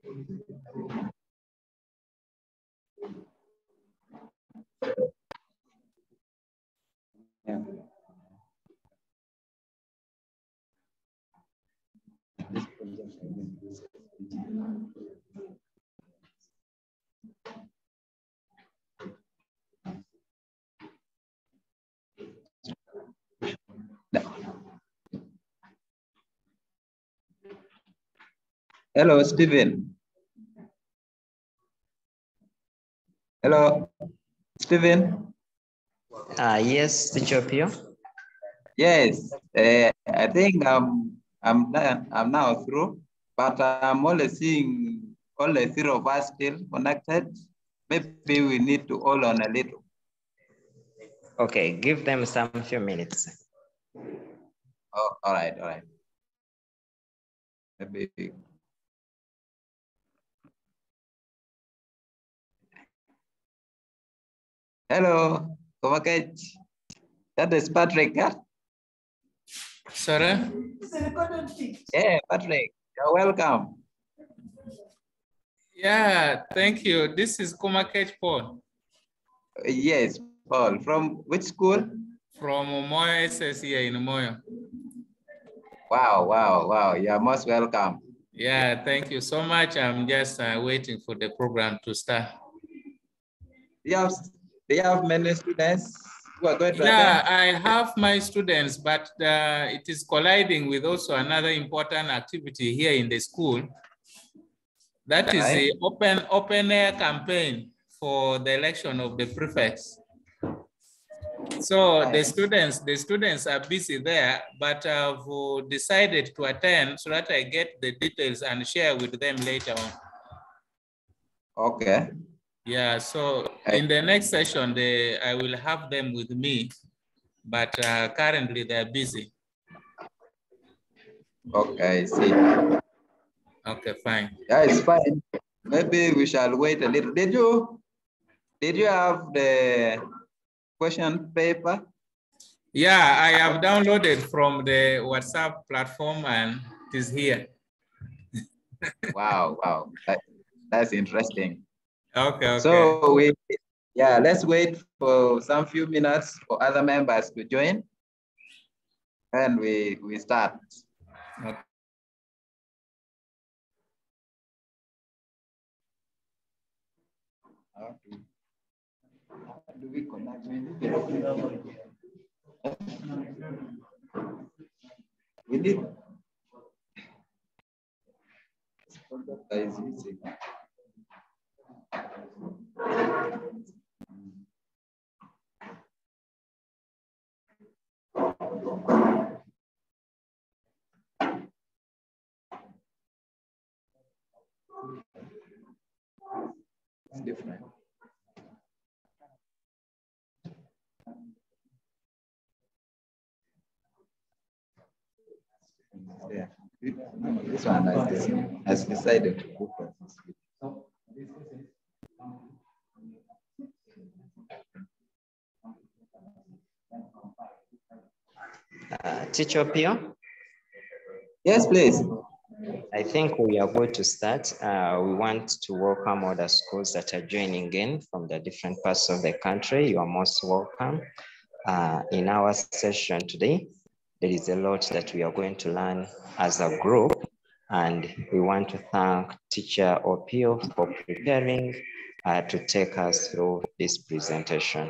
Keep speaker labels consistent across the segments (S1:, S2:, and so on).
S1: Yeah. Hello, Stephen. Hello, Stephen.
S2: Yes, Teacher Pio.
S1: Yes, I think I'm done. I'm now through, but I'm only seeing only 3 of us still connected. Maybe we need to hold on a little.
S2: Okay, give them some few minutes.
S1: Oh, all right, all right. Maybe. Hello, Kovaket. That is Patrick. Huh?
S3: Sorry?
S1: Yeah, Patrick, you're welcome.
S3: Yeah, thank you. This is Komaket Paul.
S1: Yes, Paul. From which school?
S3: From Moyo SS here in Moyo.
S1: Wow, wow, wow. You're most welcome.
S3: Yeah, thank you so much. I'm just waiting for the program to start.
S1: Do you have many students who are going to
S3: Yeah,
S1: attend?
S3: I have my students, but it is colliding with also another important activity here in the school. That is the open air campaign for the election of the prefects. So the students are busy there, but I've decided to attend so that I get the details and share with them later on.
S1: Okay.
S3: Yeah, so in the next session, I will have them with me, but currently they're busy.
S1: Okay, I see.
S3: Okay, fine.
S1: Yeah, it's fine. Maybe we shall wait a little. Did you have the question paper?
S3: Yeah, I have downloaded from the WhatsApp platform and it is here.
S1: Wow, wow. That's interesting.
S3: Okay, okay.
S1: So let's wait for some few minutes for other members to join. And we start.
S3: Okay.
S1: How do we connect? We need. It's different. Yeah. This one has decided to go for this.
S2: Teacher Pio?
S1: Yes, please.
S2: I think we are going to start. We want to welcome all the schools that are joining in from the different parts of the country. You are most welcome. In our session today, there is a lot that we are going to learn as a group, and we want to thank Teacher Opio for preparing to take us through this presentation.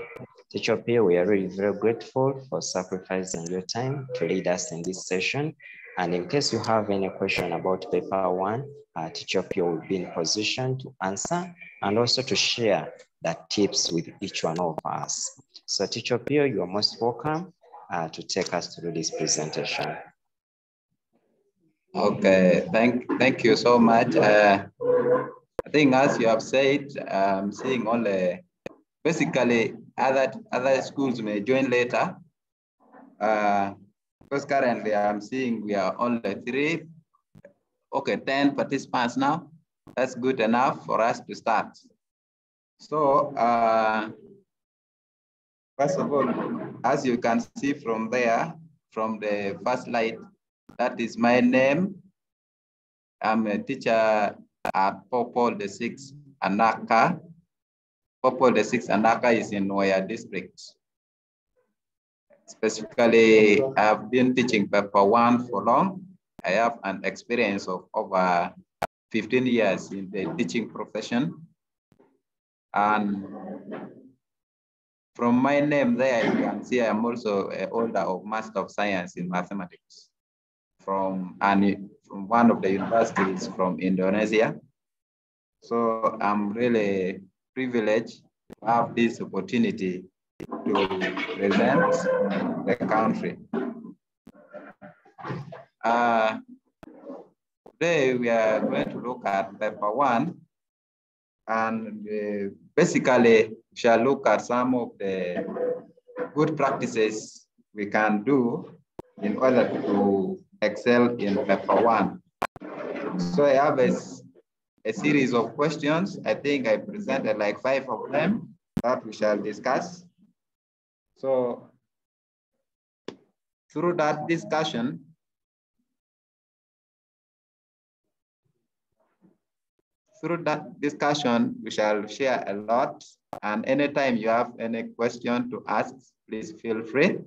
S2: Teacher Opio, we are really very grateful for sacrificing your time to lead us in this session. And in case you have any question about paper 1, Teacher Opio will be in position to answer and also to share the tips with each one of us. So Teacher Pio, you are most welcome to take us through this presentation.
S1: Okay, thank you so much. I think as you have said, I'm seeing only basically other schools may join later. Because currently I'm seeing we are only 10 participants now. That's good enough for us to start. So first of all, as you can see from there, from the first slide, that is my name. I'm a teacher at Popol the 6 Anaka. Popol the 6 Anaka is in Noya district. Specifically, I've been teaching paper 1 for long. I have an experience of over 15 years in the teaching profession. And from my name there, you can see I'm also a holder of Master of Science in Mathematics from one of the universities from Indonesia. So I'm really privileged to have this opportunity to present the country. Today we are going to look at paper 1, and basically we shall look at some of the good practices we can do in order to excel in paper 1. So I have a series of questions. I think I presented like 5 of them that we shall discuss. So through that discussion, we shall share a lot. And anytime you have any question to ask, please feel free.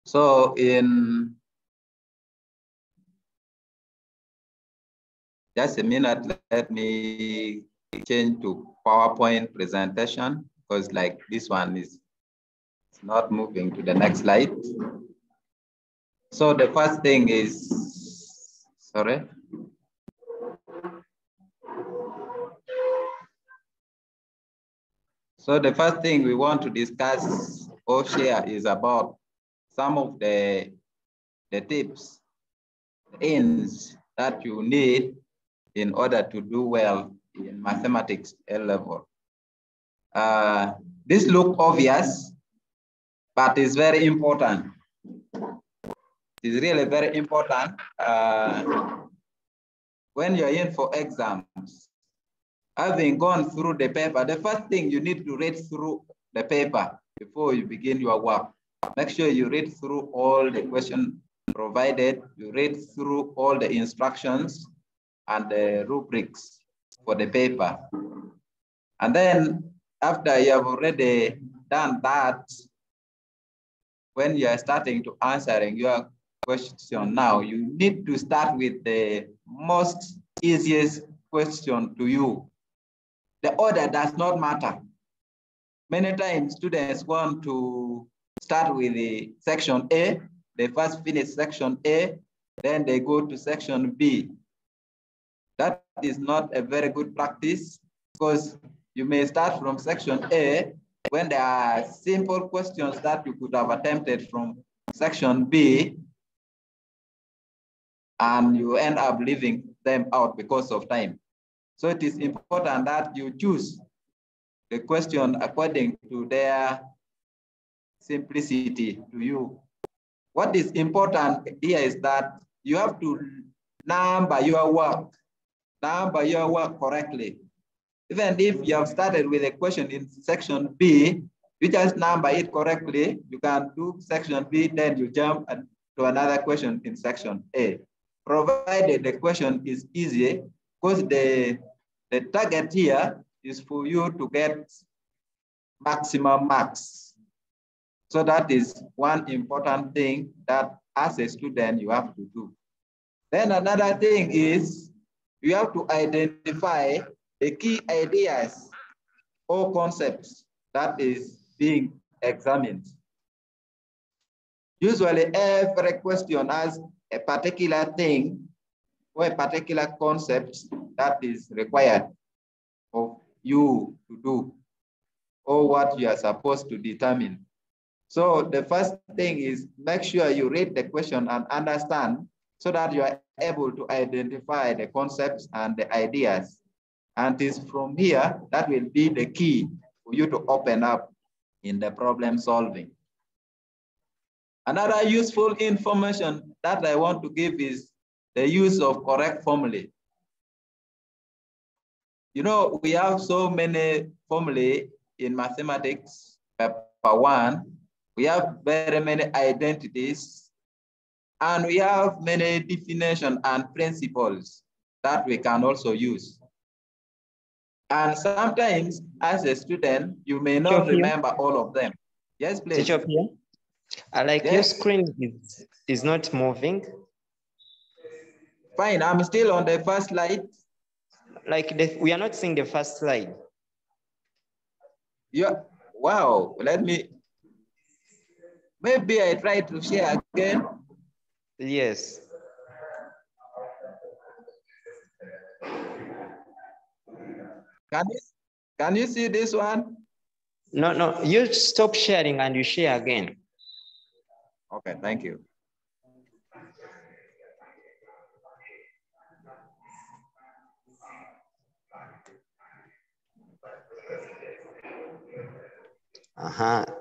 S1: So just a minute, let me change to PowerPoint presentation, because like this one is not moving to the next slide. So the first thing is, sorry. So the first thing we want to discuss or share is about some of the tips, ins that you need in order to do well in mathematics A level. This looks obvious, but it's very important. It's really very important when you're in for exams. Having gone through the paper, the first thing you need to read through the paper before you begin your work. Make sure you read through all the questions provided, you read through all the instructions and the rubrics for the paper. And then after you have already done that, when you are starting to answering your question now, you need to start with the most easiest question to you. The order does not matter. Many times students want to start with the section A, they first finish section A, then they go to section B. That is not a very good practice, because you may start from section A when there are simple questions that you could have attempted from section B, and you end up leaving them out because of time. So it is important that you choose the question according to their simplicity to you. What is important here is that you have to number your work correctly. Even if you have started with a question in section B, you just number it correctly. You can do section B, then you jump to another question in section A, provided the question is easy, because the target here is for you to get maximum marks. So that is one important thing that as a student you have to do. Then another thing is you have to identify the key ideas or concepts that is being examined. Usually every question has a particular thing or a particular concept that is required of you to do, or what you are supposed to determine. So the first thing is make sure you read the question and understand, so that you are able to identify the concepts and the ideas. And it's from here that will be the key for you to open up in the problem solving. Another useful information that I want to give is the use of correct formulae. You know, we have so many formulae in mathematics. Paper 1, we have very many identities And we have many definitions and principles that we can also use. And sometimes as a student, you may not remember all of them. Yes, please.
S2: Teacher Pierre, like
S1: yes.
S2: Your screen is not moving.
S1: Fine, I'm still on the first slide.
S2: Like we are not seeing the first slide.
S1: Yeah, wow, maybe I try to share again.
S2: Yes.
S1: Can you see this one?
S2: No, you stop sharing and you share again.
S1: Okay, thank you.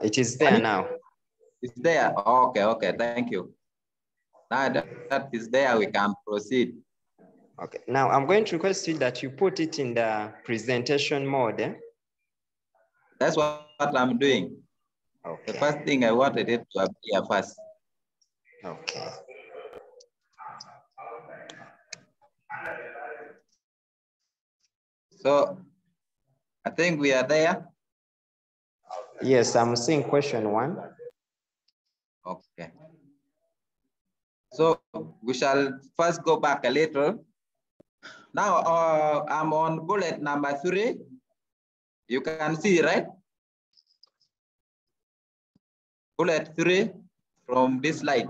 S2: It is there now.
S1: It's there. Okay, thank you. Now that is there, we can proceed.
S2: Okay, now I'm going to request you that you put it in the presentation mode.
S1: That's what I'm doing.
S2: Okay.
S1: The first thing I wanted it to appear first.
S2: Okay.
S1: So I think we are there.
S2: Yes, I'm seeing question 1.
S1: Okay. So we shall first go back a little. Now I'm on bullet number 3. You can see, right? Bullet 3 from this slide.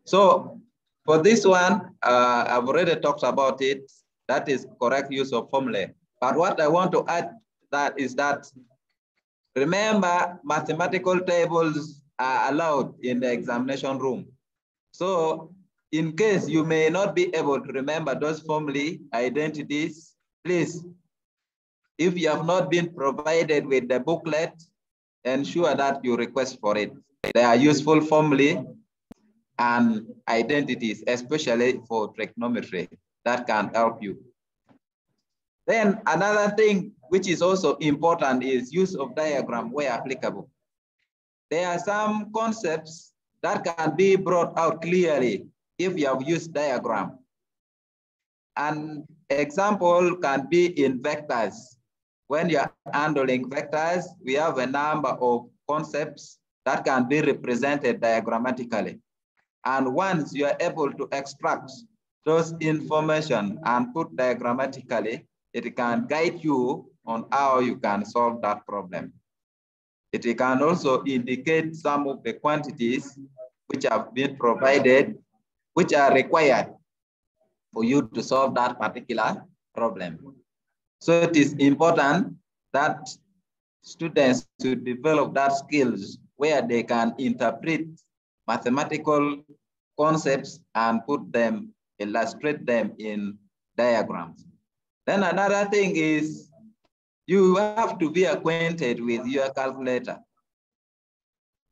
S1: So for this one, I've already talked about it. That is correct use of formula. But what I want to add is that remember, mathematical tables are allowed in the examination room. So in case you may not be able to remember those formulae, identities, please, if you have not been provided with the booklet, ensure that you request for it. They are useful formulae and identities, especially for trigonometry, that can help you. Then another thing which is also important is use of diagram where applicable. There are some concepts that can be brought out clearly if you have used diagram. An example can be in vectors. When you're handling vectors, we have a number of concepts that can be represented diagrammatically. And once you are able to extract those information and put diagrammatically, it can guide you on how you can solve that problem. It can also indicate some of the quantities which have been provided, which are required for you to solve that particular problem. So it is important that students should develop that skills where they can interpret mathematical concepts and illustrate them in diagrams. Then another thing is you have to be acquainted with your calculator.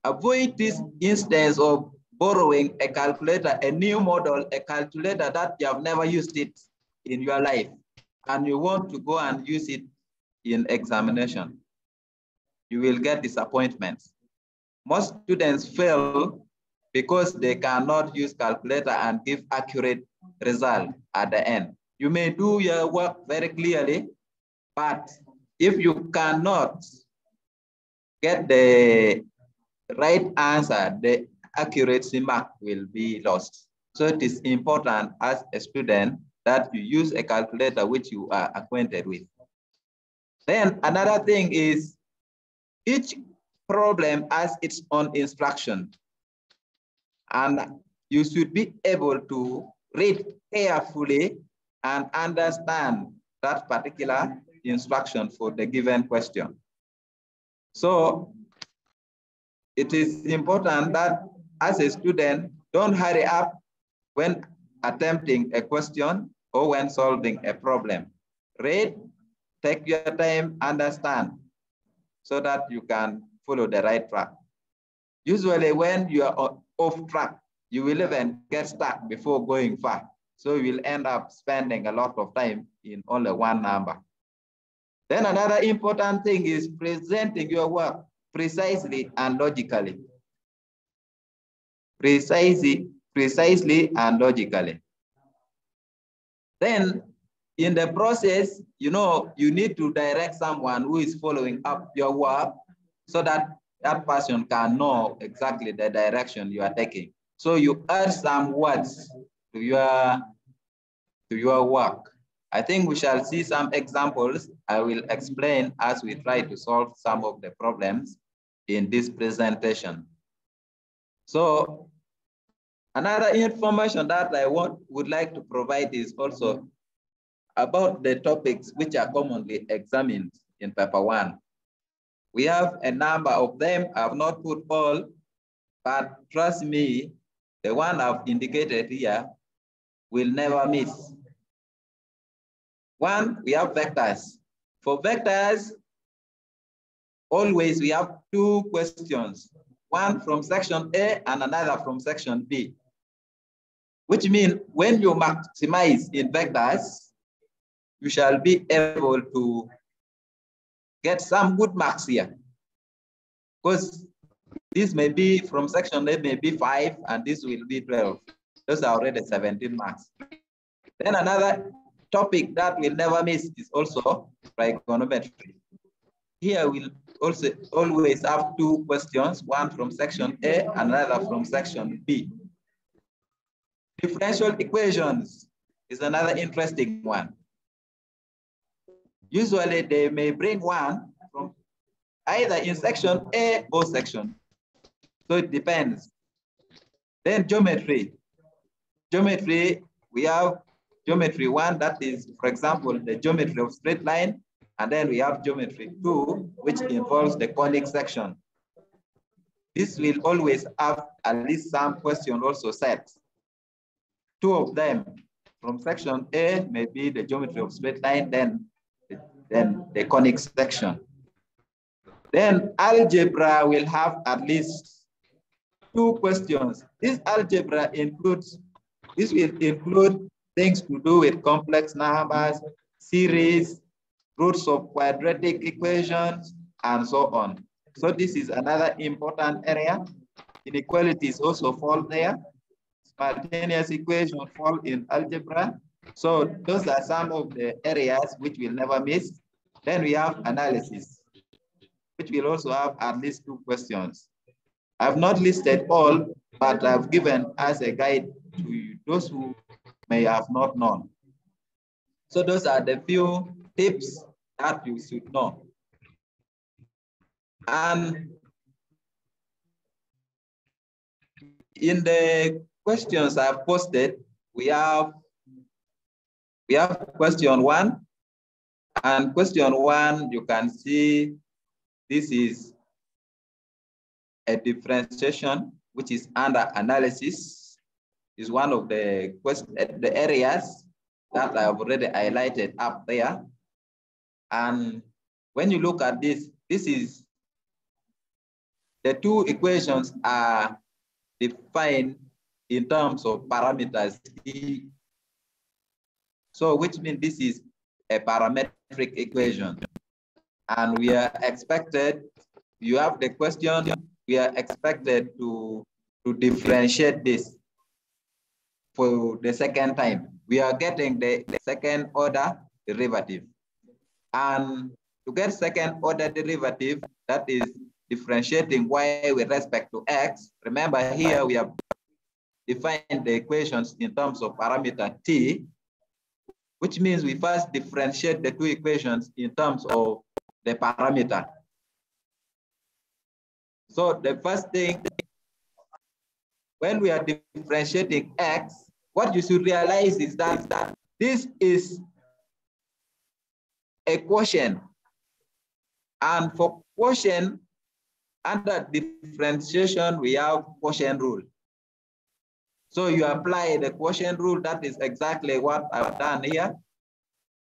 S1: Avoid this instance of borrowing a calculator, a new model, a calculator that you have never used it in your life, and you want to go and use it in examination. You will get disappointments. Most students fail because they cannot use calculator and give accurate result at the end. You may do your work very clearly, but if you cannot get the right answer, the accuracy mark will be lost. So it is important as a student that you use a calculator which you are acquainted with. Then another thing is each problem has its own instruction. And you should be able to read carefully and understand that particular instruction for the given question. So it is important that as a student, don't hurry up when attempting a question or when solving a problem. Read, take your time, understand, so that you can follow the right track. Usually when you are off track, you will even get stuck before going far. So you will end up spending a lot of time in only one number. Then another important thing is presenting your work precisely and logically. precisely and logically. Then in the process, you need to direct someone who is following up your work so that that person can know exactly the direction you are taking. So you add some words to your work. I think we shall see some examples. I will explain as we try to solve some of the problems in this presentation. So another information that I would like to provide is also about the topics which are commonly examined in paper 1. We have a number of them. I have not put all, but trust me, the one I've indicated here will never miss. One, we have vectors. For vectors, always we have 2 questions, one from section A and another from section B, which means when you maximize in vectors, you shall be able to get some good marks here. Because this may be from section A, may be 5, and this will be 12. Those are already 17 marks. Then another topic that will never miss is also trigonometry. Here we'll also always have 2 questions, one from section A, another from section B. Differential equations is another interesting one. Usually they may bring one from either in section A or section. So it depends. Then geometry. Geometry, we have geometry 1, that is, for example, the geometry of straight line. And then we have geometry 2, which involves the conic section. This will always have at least some question also set. 2 of them from section A may be the geometry of straight line, then the conic section. Then algebra will have at least 2 questions. This algebra this will include things to do with complex numbers, series, roots of quadratic equations, and so on. So this is another important area. Inequalities also fall there. Spontaneous equations fall in algebra. So those are some of the areas which we'll never miss. Then we have analysis, which will also have at least 2 questions. I've not listed all, but I've given as a guide to those who may have not known. So those are the few tips that you should know. And in the questions I've posted, we have question 1. And question 1, you can see this is a differentiation, which is under analysis, is one of the areas that I have already highlighted up there. And when you look at this, this is the 2 equations are defined in terms of parameters E. So which means this is a parametric equation. And we are expected, you have the question, we are expected to differentiate this for the second time. We are getting the second order derivative. And to get second order derivative, that is differentiating y with respect to x. Remember here we have defined the equations in terms of parameter t, which means we first differentiate the 2 equations in terms of the parameter. So the first thing, when we are differentiating x, what you should realize is that this is a quotient. And for quotient, under differentiation, we have quotient rule. So you apply the quotient rule, that is exactly what I've done here.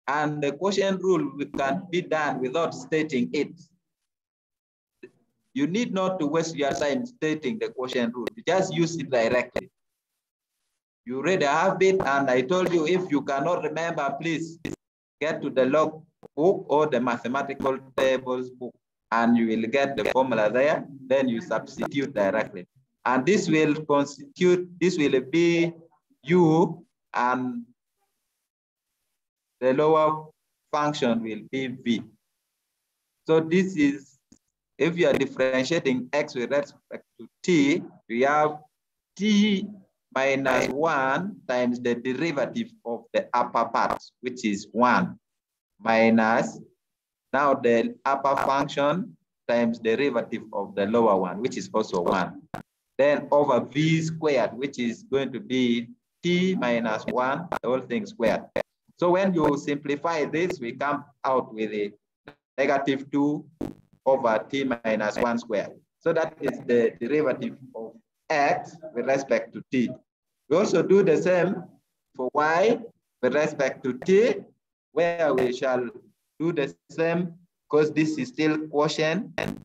S1: And the quotient rule can be done without stating it. You need not to waste your time stating the quotient rule. You just use it directly. You already have it, and I told you if you cannot remember, please get to the log book or the mathematical tables book, and you will get the formula there. Then you substitute directly. And this will be U, and the lower function will be V. So this is, if you are differentiating X with respect to T, we have T minus 1 times the derivative of the upper part, which is 1, minus now the upper function times derivative of the lower one, which is also 1. Then over V squared, which is going to be T minus 1, the whole thing squared. So when you simplify this, we come out with a negative 2 over T minus 1 squared. So that is the derivative of X with respect to T. We also do the same for Y with respect to T, where we shall do the same, because this is still quotient and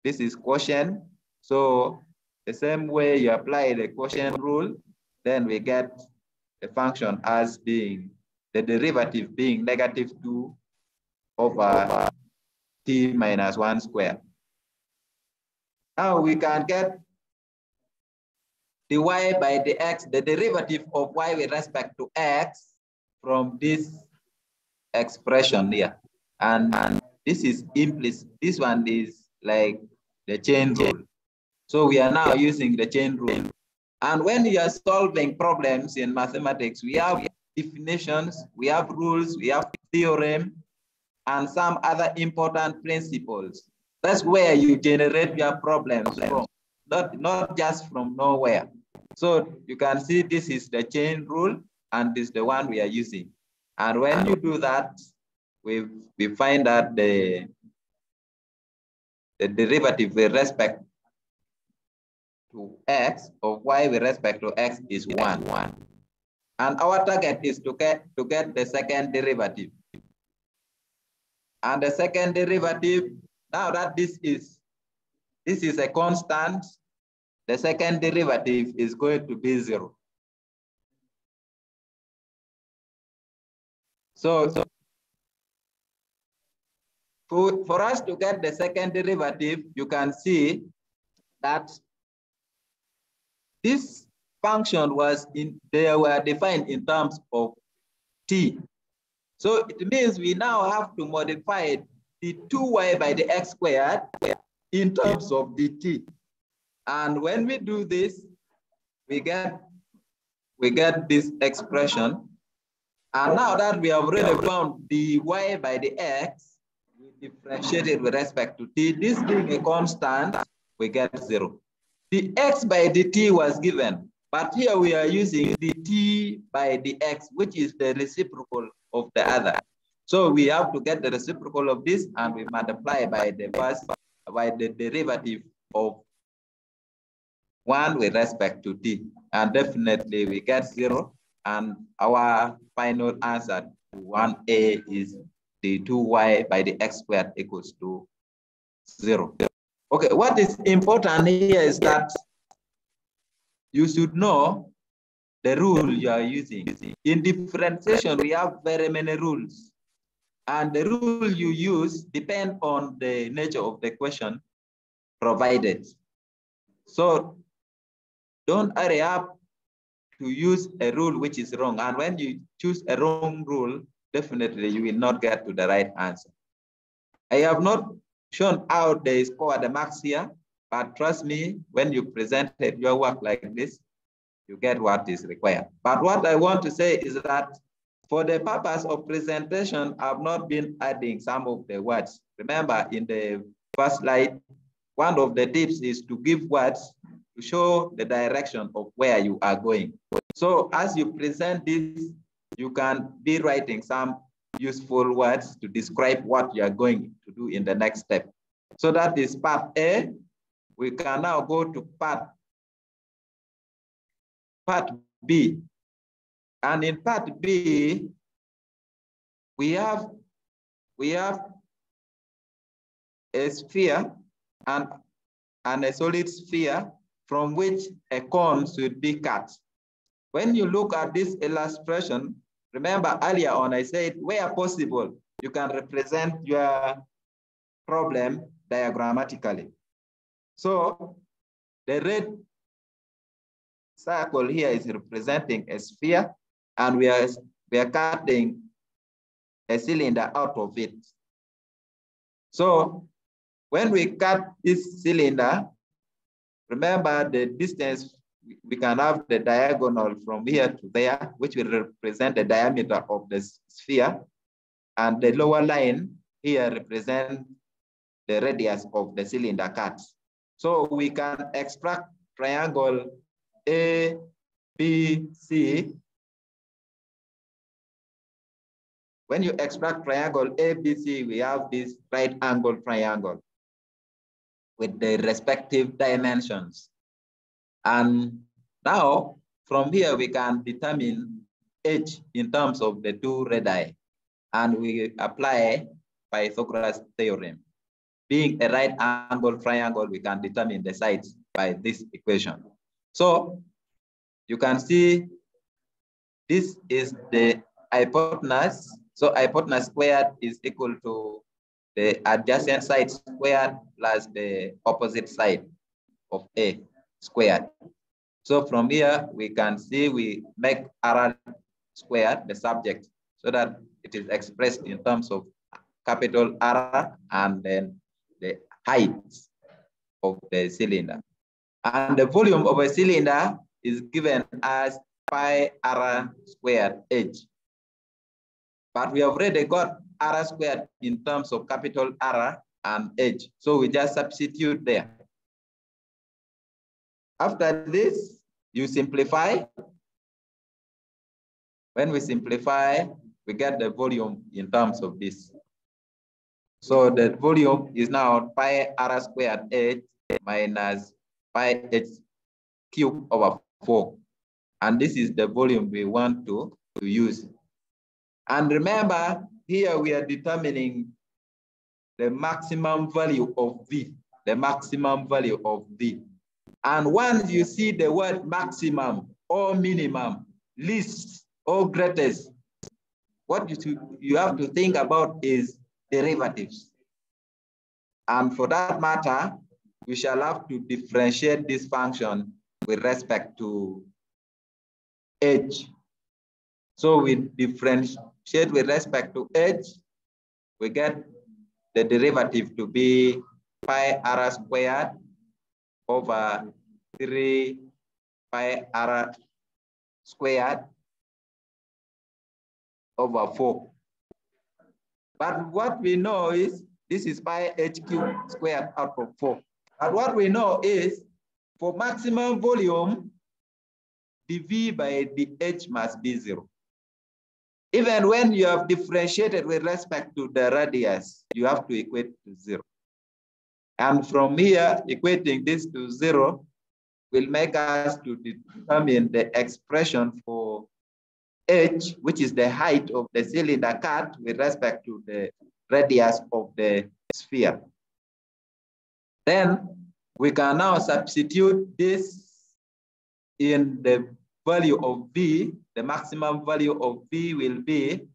S1: this is quotient. So the same way you apply the quotient rule, then we get the function as being, the derivative being negative 2 over T minus 1 squared. Now we can get the Y by the X, the derivative of Y with respect to X from this expression here. And this is implicit. This one is like the chain rule. So we are now using the chain rule. And when you are solving problems in mathematics, we have definitions, we have rules, we have theorem, and some other important principles. That's where you generate your problems from, not just from nowhere. So you can see this is the chain rule, and this is the one we are using. And when you do that, we find that the derivative with respect to X of Y with respect to X is 1. And our target is to get the second derivative. And the second derivative, now that this is a constant, the second derivative is going to be 0. So for us to get the second derivative, you can see that this function they were defined in terms of T. So it means we now have to modify the 2y by the x squared in terms of the T. And when we do this, we get this expression. And now that we have already found the y by the x, we differentiate it with respect to T. This being a constant, we get 0. The x by the T was given, but here we are using the T by the x, which is the reciprocal of the other. So we have to get the reciprocal of this, and we multiply by the derivative of 1 with respect to T. And definitely we get 0. And our final answer to 1A is the 2y by the x squared equals to 0. Okay, what is important here is that you should know the rule you are using. In differentiation, we have very many rules. And the rule you use depends on the nature of the question provided. So don't hurry up to use a rule which is wrong. And when you choose a wrong rule, definitely you will not get to the right answer. I have not shown how they score the marks here, but trust me, when you presented your work like this, you get what is required. But what I want to say is that for the purpose of presentation, I've not been adding some of the words. Remember, in the first slide, one of the tips is to give words to show the direction of where you are going. So as you present this, you can be writing some useful words to describe what you are going to do in the next step. So that is part A. We can now go to part B. And in part B, we have a sphere and a solid sphere from which a cone should be cut. When you look at this illustration, remember earlier on I said, where possible, you can represent your problem diagrammatically. So the red circle here is representing a sphere, and we are cutting a cylinder out of it. So when we cut this cylinder, remember the distance, we can have the diagonal from here to there, which will represent the diameter of the sphere. And the lower line here represents the radius of the cylinder cut. So we can extract triangle ABC. When you extract triangle ABC, we have this right angle triangle with the respective dimensions. And now from here, we can determine H in terms of the two radii, and we apply Pythagoras theorem. Being a right angle triangle, we can determine the sides by this equation. So you can see this is the hypotenuse. So hypotenuse squared is equal to the adjacent side squared plus the opposite side of A squared. So from here, we can see we make R squared the subject so that it is expressed in terms of capital R and then the height of the cylinder. And the volume of a cylinder is given as pi R squared H. But we have already got R squared in terms of capital R and H. So we just substitute there. After this, you simplify. When we simplify, we get the volume in terms of this. So the volume is now pi R squared H minus pi H cubed over 4. And this is the volume we want to use. And remember, here we are determining the maximum value of V, the maximum value of V. And once you see the word maximum or minimum, least or greatest, what you have to think about is derivatives. And for that matter, we shall have to differentiate this function with respect to H. So we differentiate with respect to H, we get the derivative to be pi R squared over 3 pi R squared over 4. But what we know is this is pi H cubed squared out of 4. And what we know is for maximum volume, the V by the H must be 0. Even when you have differentiated with respect to the radius, you have to equate to 0. And from here, equating this to 0 will make us to determine the expression for H, which is the height of the cylinder cut with respect to the radius of the sphere. Then we can now substitute this in the value of V. The maximum value of V will be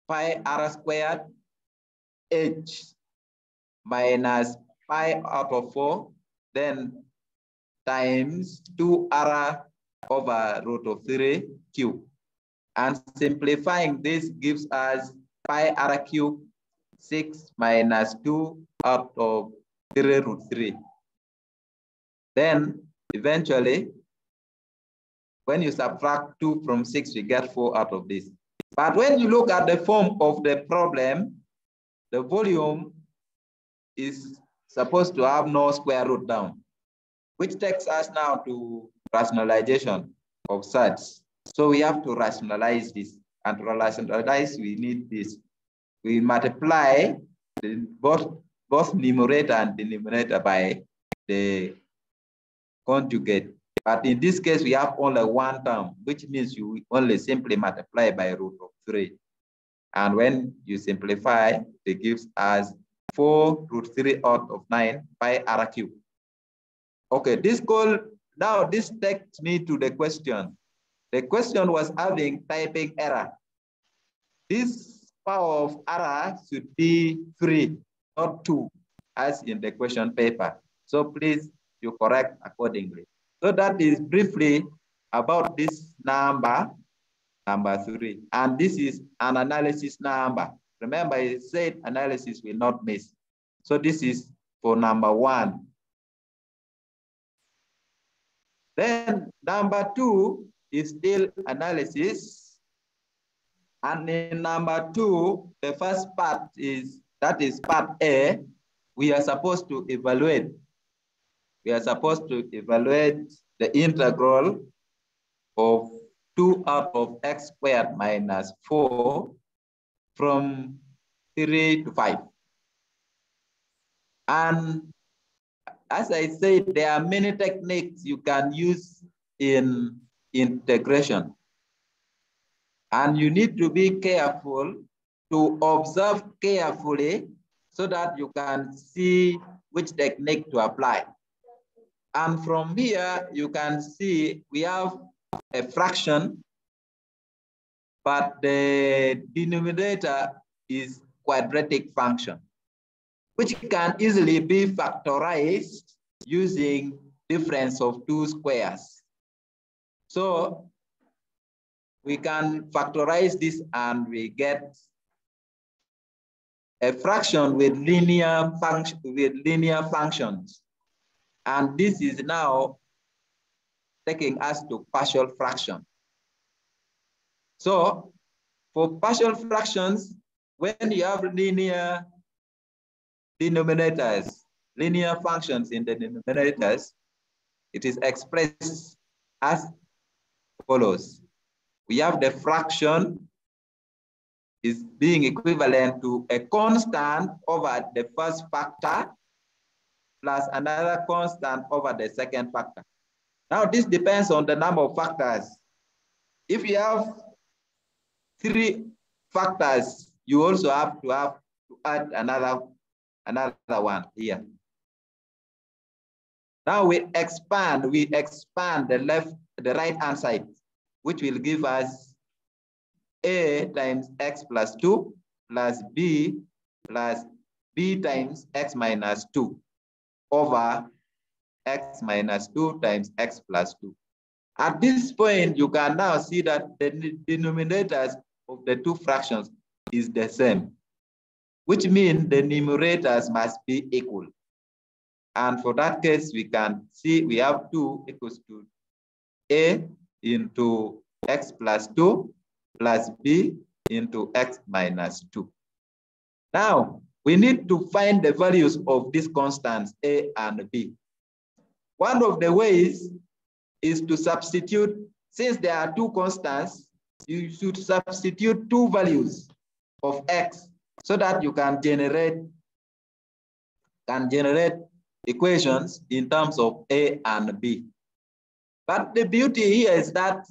S1: pi R squared H minus pi out of 4, then times 2R over root of 3 cube. And simplifying this gives us pi R cube 6 minus 2 out of 3 root 3. Then eventually, when you subtract 2 from 6, we get 4 out of this. But when you look at the form of the problem, the volume is supposed to have no square root down, which takes us now to rationalization of such. So we have to rationalize this. And to rationalize, we need this. We multiply both numerator and denominator by the conjugate. But in this case, we have only one term, which means you only simply multiply by root of 3. And when you simplify, it gives us 4 root 3 out of 9 pi R cube. Okay, this takes me to the question. The question was having typing error. This power of R should be 3, not 2, as in the question paper. So please, you correct accordingly. So that is briefly about this number 3. And this is an analysis number. Remember, I said analysis will not miss. So this is for number 1. Then number 2 is still analysis. And in number 2, the first part is, that is part A, we are supposed to evaluate. We are supposed to evaluate the integral of 2 out of x squared minus 4 from 3 to 5. And as I said, there are many techniques you can use in integration. And you need to be careful to observe carefully so that you can see which technique to apply. And from here, you can see we have a fraction, but the denominator is quadratic function, which can easily be factorized using difference of 2 squares. So we can factorize this and we get a fraction with linear functions. And this is now taking us to partial fraction. So for partial fractions, when you have linear denominators, linear functions in the denominators, it is expressed as follows. We have the fraction is being equivalent to a constant over the first factor plus another constant over the second factor. Now this depends on the number of factors. If you have 3 factors, you also have to add another one here. Now we expand the right hand side, which will give us a times x plus 2 plus b times x minus 2 over x minus 2 times x plus 2. At this point, you can now see that the denominators of the 2 fractions is the same, which means the numerators must be equal. And for that case, we can see we have 2 equals to a into x plus 2 plus b into x minus 2. Now, we need to find the values of these constants a and b. One of the ways is to substitute, since there are 2 constants, you should substitute 2 values of x so that you can generate equations in terms of a and b. But the beauty here is that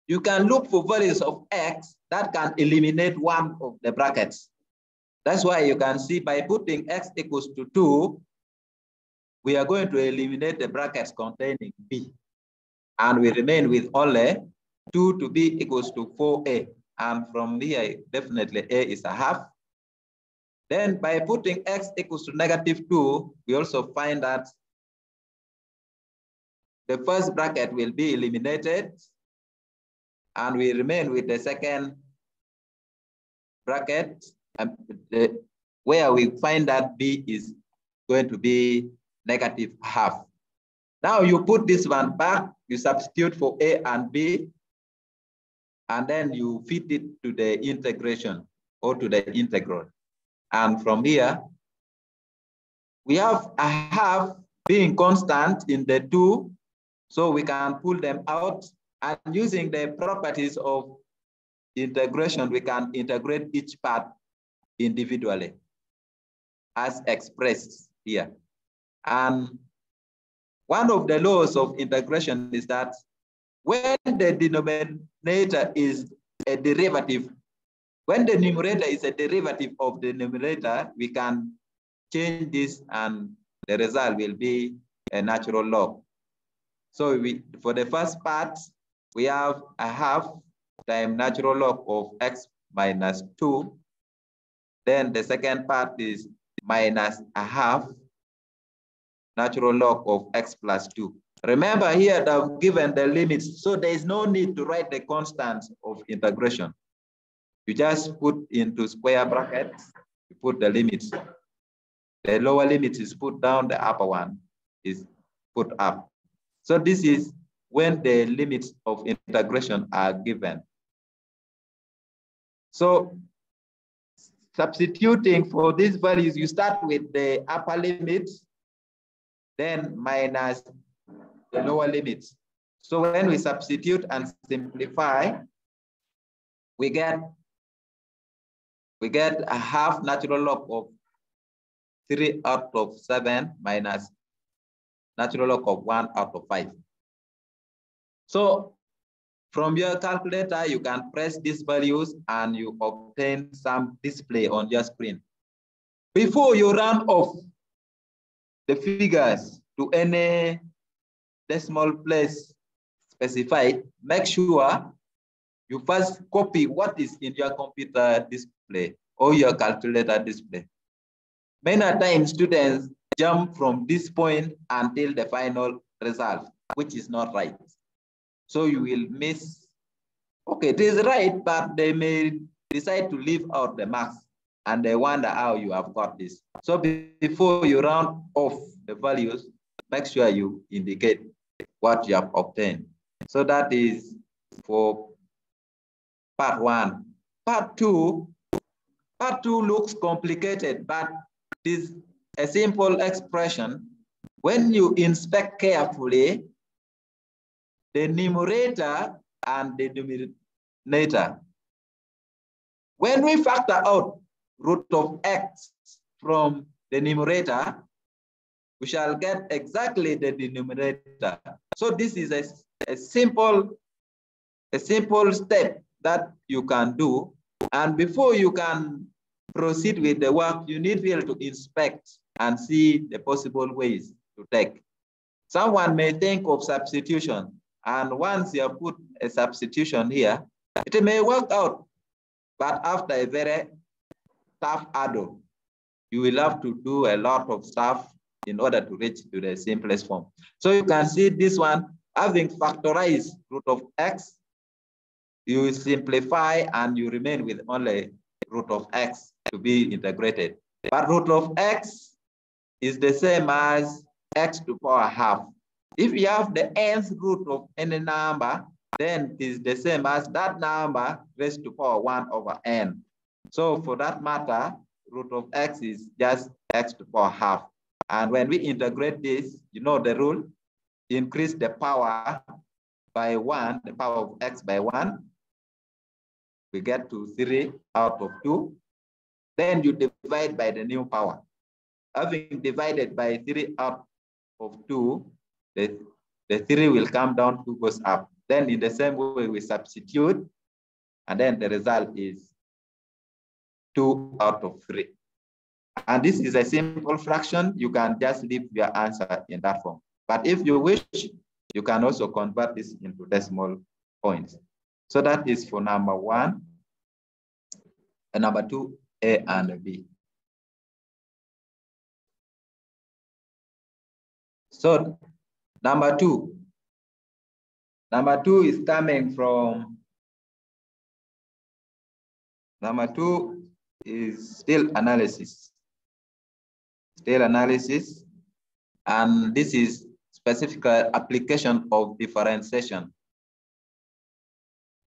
S1: you can look for values of x that can eliminate one of the brackets. That's why you can see by putting x equals to 2, we are going to eliminate the brackets containing b. And we remain with only 2 to b equals to 4a. And from here, definitely a is a half. Then by putting x equals to -2, we also find that the first bracket will be eliminated and we remain with the second bracket where we find that b is going to be -half. Now you put this one back, you substitute for a and b, and then you fit it to the integration or to the integral. And from here, we have a half being constant in the 2, so we can pull them out. And using the properties of integration, we can integrate each part individually as expressed here. And one of the laws of integration is that when the denominator is a derivative, when the numerator is a derivative of the numerator, we can change this and the result will be a natural log. So for the first part, we have a half times natural log of x minus 2. Then the second part is minus a half natural log of x plus 2. Remember here that I've given the limits, so there is no need to write the constants of integration. You just put into square brackets, you put the limits. The lower limit is put down, the upper one is put up. So this is when the limits of integration are given. So substituting for these values, you start with the upper limit, then minus the lower limits. So when we substitute and simplify, we get a half natural log of 3 out of 7 minus natural log of 1 out of 5. So from your calculator, you can press these values and you obtain some display on your screen. Before you round off the figures to any decimal place specified, make sure you first copy what is in your computer display or your calculator display. Many times students jump from this point until the final result, which is not right. So you will miss, okay, it is right, but they may decide to leave out the marks and they wonder how you have got this. So before you round off the values, make sure you indicate what you have obtained. So that is for part 1. Part 2 looks complicated, but it is a simple expression. When you inspect carefully the numerator and the denominator, when we factor out root of x from the numerator, we shall get exactly the denominator. So this is a simple step that you can do. And before you can proceed with the work, you need really to inspect and see the possible ways to take. Someone may think of substitution, and once you have put a substitution here, it may work out, but after a very tough hurdle, you will have to do a lot of stuff in order to reach to the simplest form. So you can see this one, having factorized root of x, you simplify and you remain with only root of x to be integrated. But root of x is the same as x to the power half. If you have the nth root of any number, then it is the same as that number raised to the power 1 over n. So for that matter, root of x is just x to the power half. And when we integrate this, you know the rule, increase the power by 1, the power of x by 1. We get to 3 out of 2. Then you divide by the new power. Having divided by 3 out of 2, the 3 will come down, 2 goes up. Then in the same way, we substitute, and then the result is 2 out of 3. And this is a simple fraction. You can just leave your answer in that form. But if you wish, you can also convert this into decimal points. So that is for number 1, and number 2, A and B. So number 2 is coming from, number 2 is still analysis. And this is specific application of differentiation.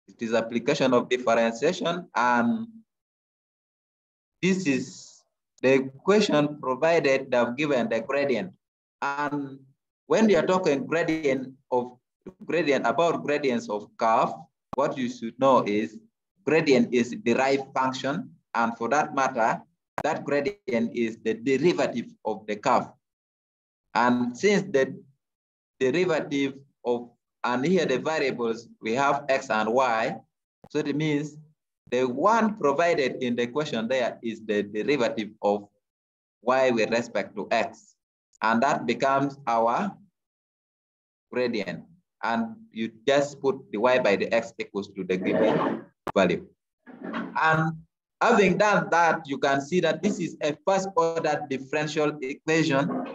S1: It is application of differentiation, and this is the question provided they've given the gradient. And when you are talking about gradients of curve, what you should know is gradient is derived function, and for that matter, that gradient is the derivative of the curve. And since the derivative of, and here the variables, we have x and y, so it means the one provided in the question there is the derivative of y with respect to x. And that becomes our gradient. And you just put the y by the x equals to the given value. And having done that, you can see that this is a first order differential equation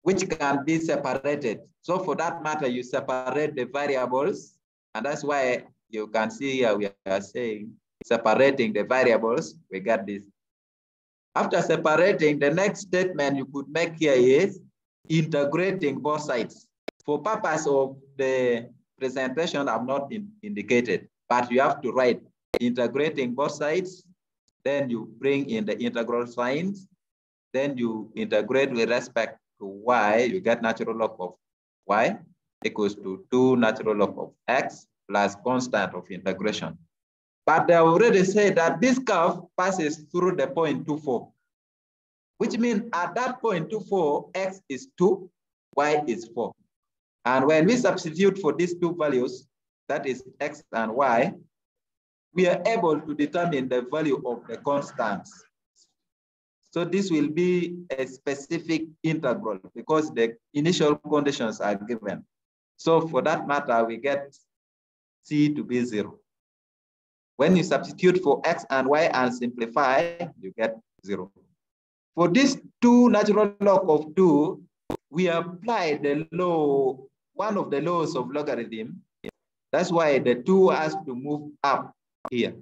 S1: which can be separated. So for that matter, you separate the variables, and that's why you can see here we are saying separating the variables, we got this. After separating, the next statement you could make here is integrating both sides. For purpose of the presentation, I'm not indicated, but you have to write integrating both sides, then you bring in the integral signs, then you integrate with respect to y, you get natural log of y equals to 2 natural log of x plus constant of integration. But they already said that this curve passes through the point 2,4, which means at that point 2,4, x is 2, y is 4. And when we substitute for these two values, that is x and y, we are able to determine the value of the constants. So this will be a specific integral because the initial conditions are given. So for that matter, we get c to be 0. When you substitute for x and y and simplify, you get 0. For this 2 natural log of 2, we apply the law, one of the laws of logarithm. That's why the 2 has to move up here.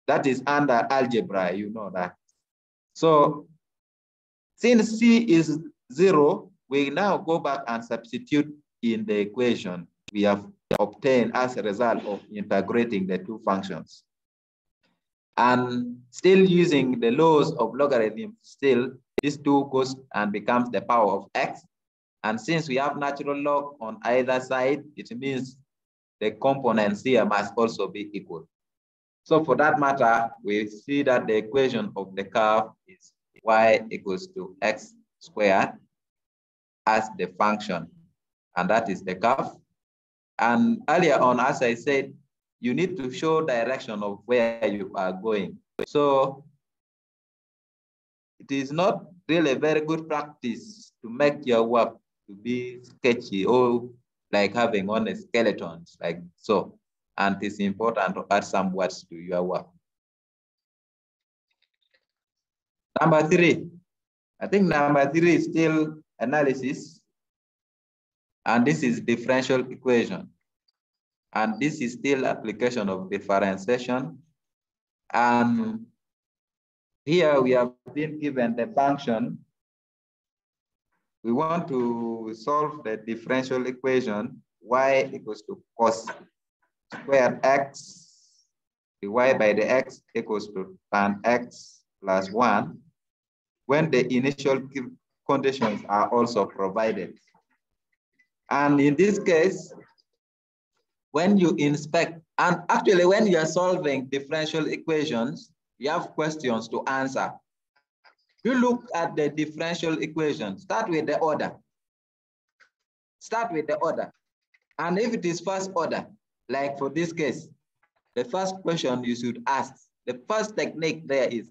S1: That is under algebra, you know that. So since c is 0, we now go back and substitute in the equation we have obtained as a result of integrating the two functions. And still using the laws of logarithm, still this 2 goes and becomes the power of x. And since we have natural log on either side, it means the components here must also be equal. So for that matter, we see that the equation of the curve is y equals to x squared as the function, and that is the curve. And earlier on, as I said, you need to show direction of where you are going. So it is not really a very good practice to make your work to be sketchy or like having on a skeletons like so. And it's important to add some words to your work. Number 3, I think number 3 is still analysis. And this is differential equation. And this is still application of differentiation. And here we have been given the function. We want to solve the differential equation y equals to cos squared x divided by the x equals to tan x plus 1 when the initial conditions are also provided. And in this case, when you inspect, and actually when you are solving differential equations, you have questions to answer. You look at the differential equation, start with the order. Start with the order. And if it is first order, like for this case, the first question you should ask, the first technique there is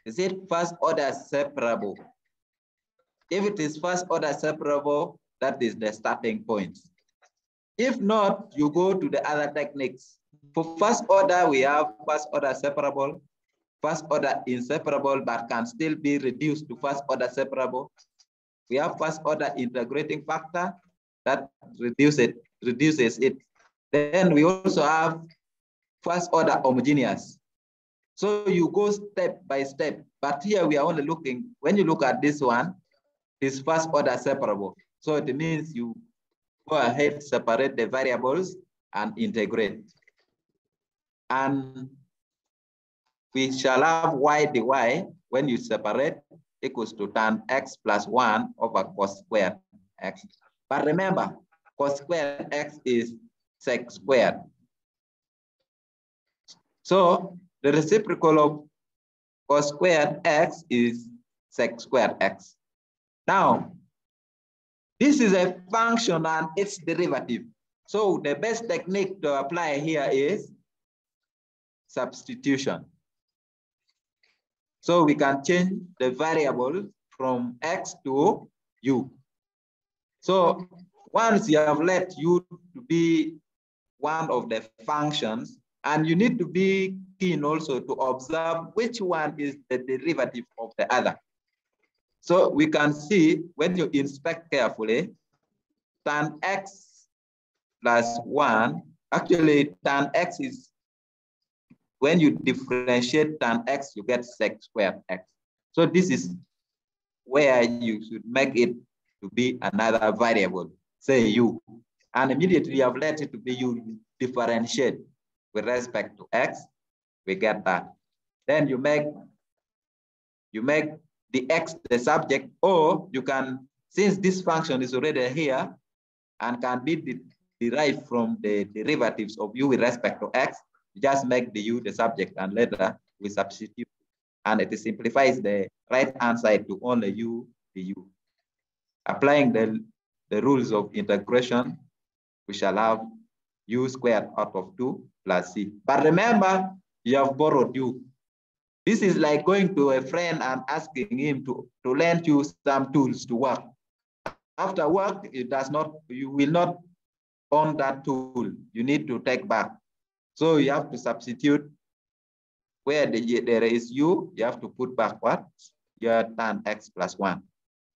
S1: it first order separable? If it is first order separable, that is the starting point. If not, you go to the other techniques. For first order, we have first order separable, first order inseparable, but can still be reduced to first order separable. We have first order integrating factor that reduces it. Then we also have first order homogeneous. So you go step by step, but here we are only looking, when you look at this one, it's first order separable. So it means you go ahead, separate the variables and integrate. And we shall have y dy when you separate equals to tan x plus 1 over cos squared x. But remember, cos squared x is sec squared. So the reciprocal of cos squared x is sec squared x. Now, this is a function and its derivative. So the best technique to apply here is substitution. So we can change the variable from x to u. So once you have let u to be one of the functions, and you need to be keen also to observe which one is the derivative of the other. So we can see when you inspect carefully, tan x plus 1, actually tan x is, when you differentiate tan x, you get sec squared x. So this is where you should make it to be another variable, say u. And immediately you have let it to be u, differentiate with respect to x, we get that. Then you make the x the subject, or you can, since this function is already here and can be derived from the derivatives of u with respect to x, you just make the u the subject and later we substitute. And it simplifies the right hand side to only u du. Applying the rules of integration, we shall have u squared out of 2 plus c. But remember, you have borrowed u. This is like going to a friend and asking him to lend you some tools to work. After work, you will not own that tool. You need to take back. So you have to substitute where there is u, you have to put back what? Your tan x plus 1.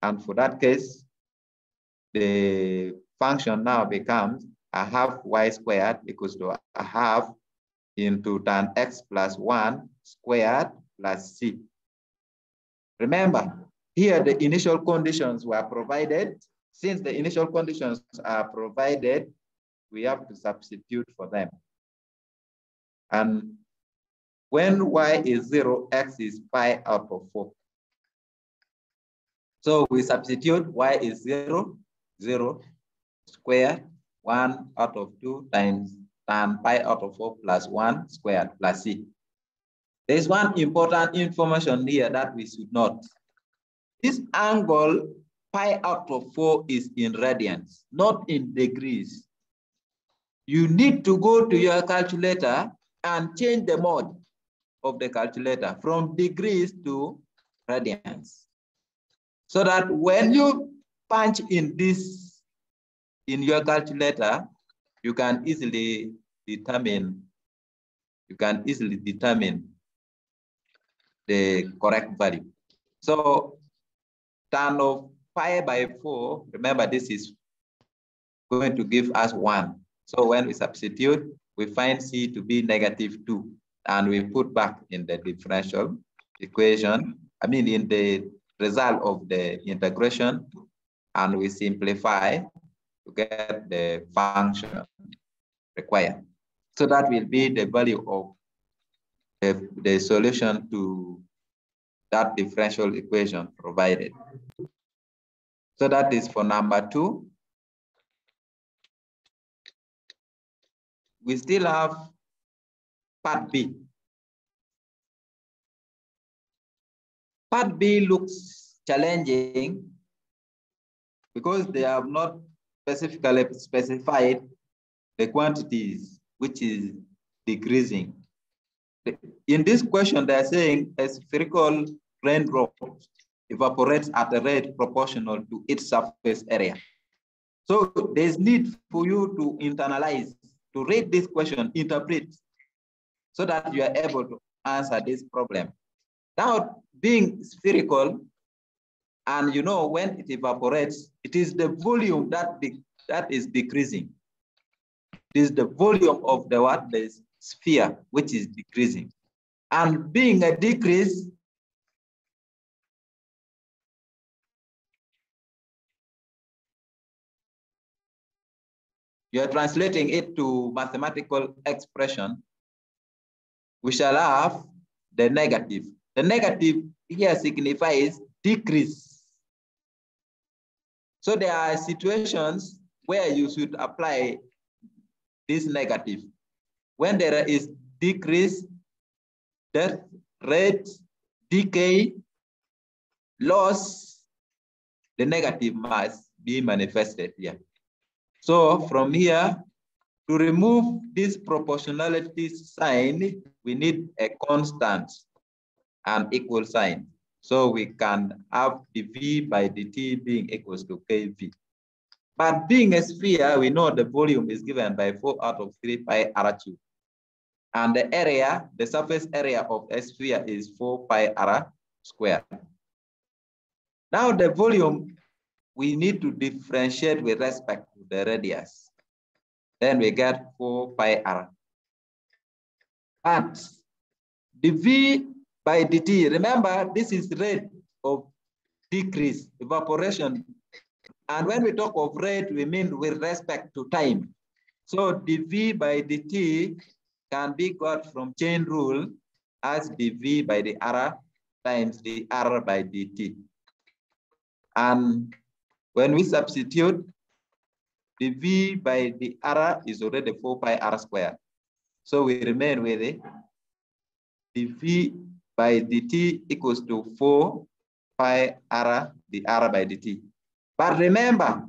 S1: And for that case, the function now becomes a half y squared equals to a half into tan x plus 1 squared plus c. Remember, here the initial conditions were provided. Since the initial conditions are provided, we have to substitute for them. And when y is 0, x is pi out of 4. So we substitute y is 0, 0 squared, 1 out of 2 times tan pi out of 4 plus 1 squared plus c. There's one important information here that we should note. This angle pi out of 4 is in radians, not in degrees. You need to go to your calculator and change the mode of the calculator from degrees to radians, so that when you punch in this in your calculator, you can easily determine the correct value. So tan of pi by 4, remember this is going to give us 1. So when we substitute, we find c to be -2, and we put back in the differential equation, in the result of the integration, and we simplify to get the function required. So that will be the value of the solution to that differential equation provided. So that is for number 2. We still have part B. Part B looks challenging because they have not specifically specified the quantities, which is decreasing. In this question, they're saying a spherical raindrop evaporates at a rate proportional to its surface area. So there's need for you to internalize, to read this question, interpret, so that you are able to answer this problem. Now, being spherical, and when it evaporates, it is the volume that is decreasing. It is the volume of the sphere which is decreasing. And being a decrease, you are translating it to mathematical expression, we shall have the negative. The negative here signifies decrease. So there are situations where you should apply this negative. When there is decrease, death rate, decay, loss, the negative must be manifested here. So from here, to remove this proportionality sign, we need a constant and equal sign. So we can have dV by dt being equals to kV. But being a sphere, we know the volume is given by 4 out of 3 pi r2. And the area, the surface area of a sphere is 4 pi r squared. Now the volume, we need to differentiate with respect to the radius. Then we get 4 pi r. But dV by dt, remember this is rate of decrease, evaporation. And when we talk of rate, we mean with respect to time. So dV by dt can be got from chain rule as dV by the R times the R by dt. And when we substitute, dV by the R is already 4 pi R squared. So we remain with it. dV by dt equals to 4 pi R, the R by dt. But remember,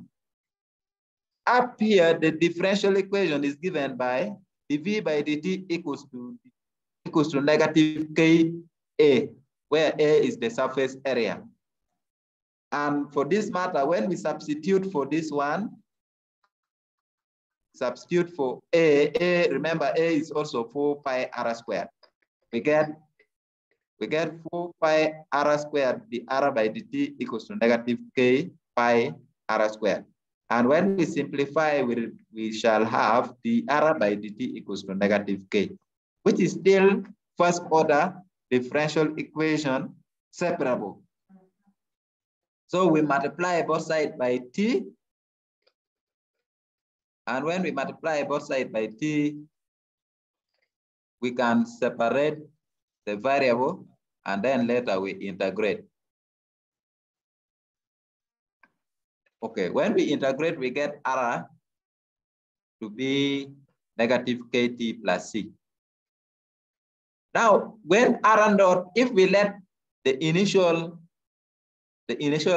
S1: up here, the differential equation is given by dV by dt equals to negative Ka, where A is the surface area. And for this matter, when we substitute for this one, substitute for A, remember A is also 4 pi R squared. We get 4 pi R squared, the R by dt equals to negative K pi R squared. And when we simplify, we shall have the R by dt equals to negative K, which is still first order differential equation separable. So we multiply both sides by T. And when we multiply both sides by T, we can separate the variable and then later we integrate. Okay, when we integrate, we get R to be negative KT plus C. Now, when R naught, if we let the initial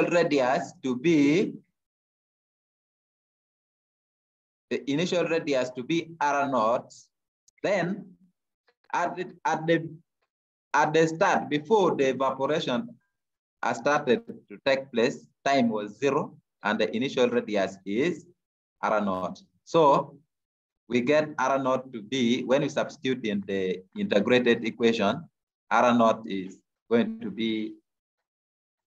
S1: radius to be R naught, then at the start, before the evaporation has started to take place, time was 0, and the initial radius is R naught. So we get R naught to be, when we substitute in the integrated equation, R naught is going to be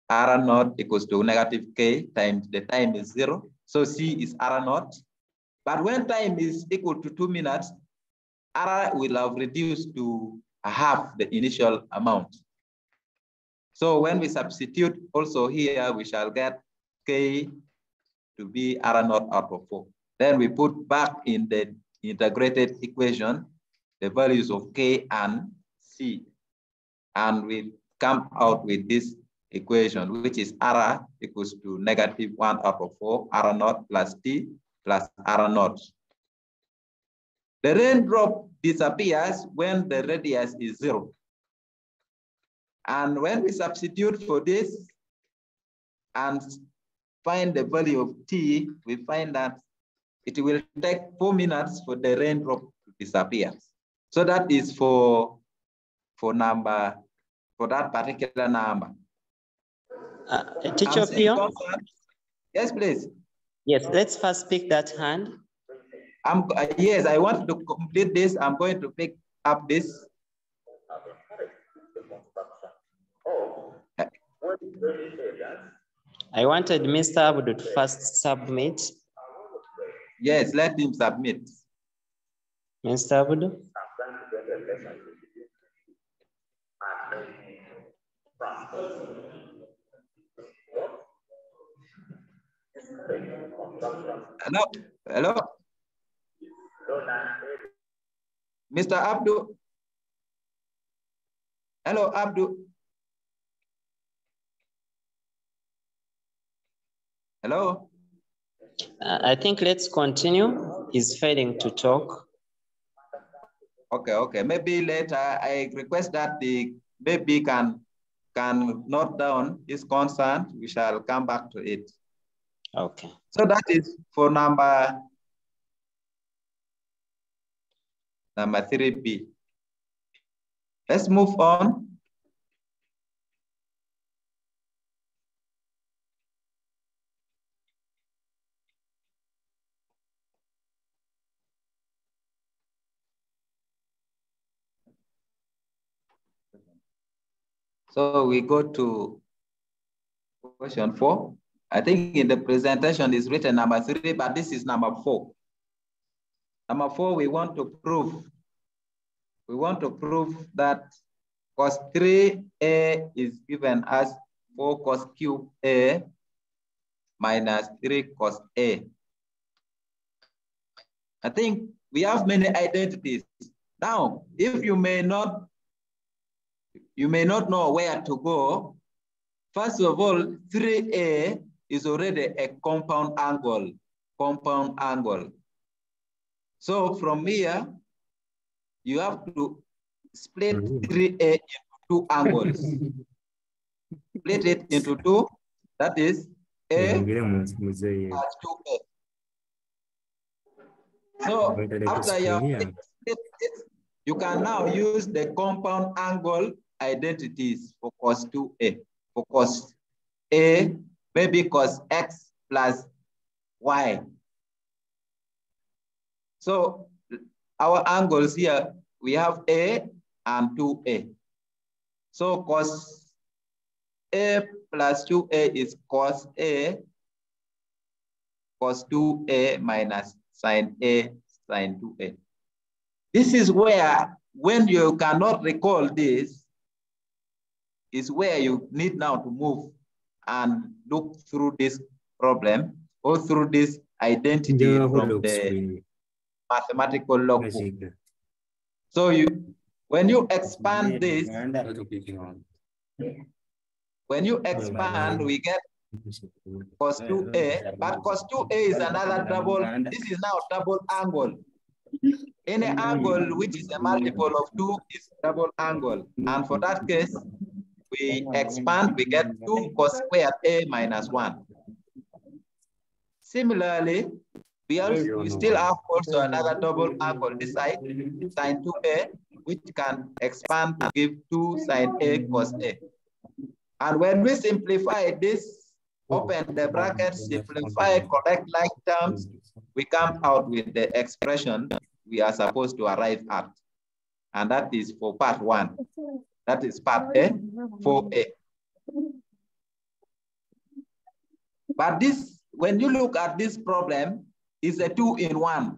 S1: R naught equals to negative K times the time is 0. So C is R naught. But when time is equal to 2 minutes, R will have reduced to half the initial amount. So when we substitute also here, we shall get K to be R naught out of 4. Then we put back in the integrated equation the values of K and C. And we come out with this equation, which is R equals to negative 1 out of 4, R naught plus T plus R naught. The raindrop disappears when the radius is 0. And when we substitute for this and find the value of T, we find that it will take 4 minutes for the raindrop to disappear. So that is for that particular number.
S2: Teacher Pio?
S1: Yes, please.
S2: Yes, let's first pick that hand.
S1: Yes, I want to complete this. I'm going to pick up this.
S2: I wanted Mr. Abdu to first submit.
S1: Yes, let him submit.
S2: Mr. Abdu?
S1: Hello, hello. Mr. Abdu. Hello, Abdu. Hello.
S2: I think let's continue. He's failing to talk.
S1: Okay. Maybe later I request that the maybe can note down his concern. We shall come back to it.
S2: Okay.
S1: So that is for number 3B. Let's move on. So we go to Question 4. I think in the presentation is written number 3, but this is number 4. Number 4, we want to prove that cos 3a is given as 4 cos cube a minus 3 cos a. I think we have many identities. Now, if you may not know where to go, first of all, 3a is already a compound angle. So from here, you have to split 3a into 2 angles. Split it into 2, that is a plus 2a. So after you have split it, you can now use the compound angle identities for cos 2a. For cos a, maybe cos x plus y. So our angles here, we have a and 2a. So cos a plus 2a is cos a, cos 2a minus sin a, sin 2a. This is where, when you cannot recall this, is where you need now to move and look through this problem or through this identity from the mathematical logbook. So when you expand this, we get cos 2a, but cos 2a is another double. This is now double angle. Any angle which is a multiple of 2 is double angle. And for that case, we expand, we get 2 cos squared a minus 1. Similarly, we still have also another double angle this side, sin 2a, which can expand to give 2 sin a cos a. And when we simplify this, open the brackets, simplify, correct like terms, we come out with the expression we are supposed to arrive at. And that is for part 1. That is part A, 4a. But this, when you look at this problem, is a 2-in-1.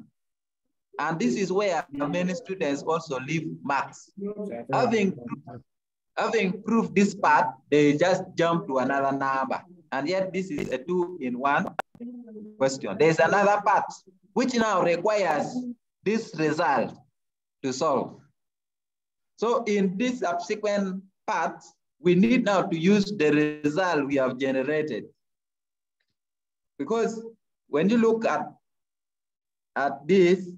S1: And this is where many students also leave marks. Having proved this part, they just jump to another number. And yet this is a 2-in-1 question. There's another part which now requires this result to solve. So in this subsequent part, we need now to use the result we have generated. Because when you look at this,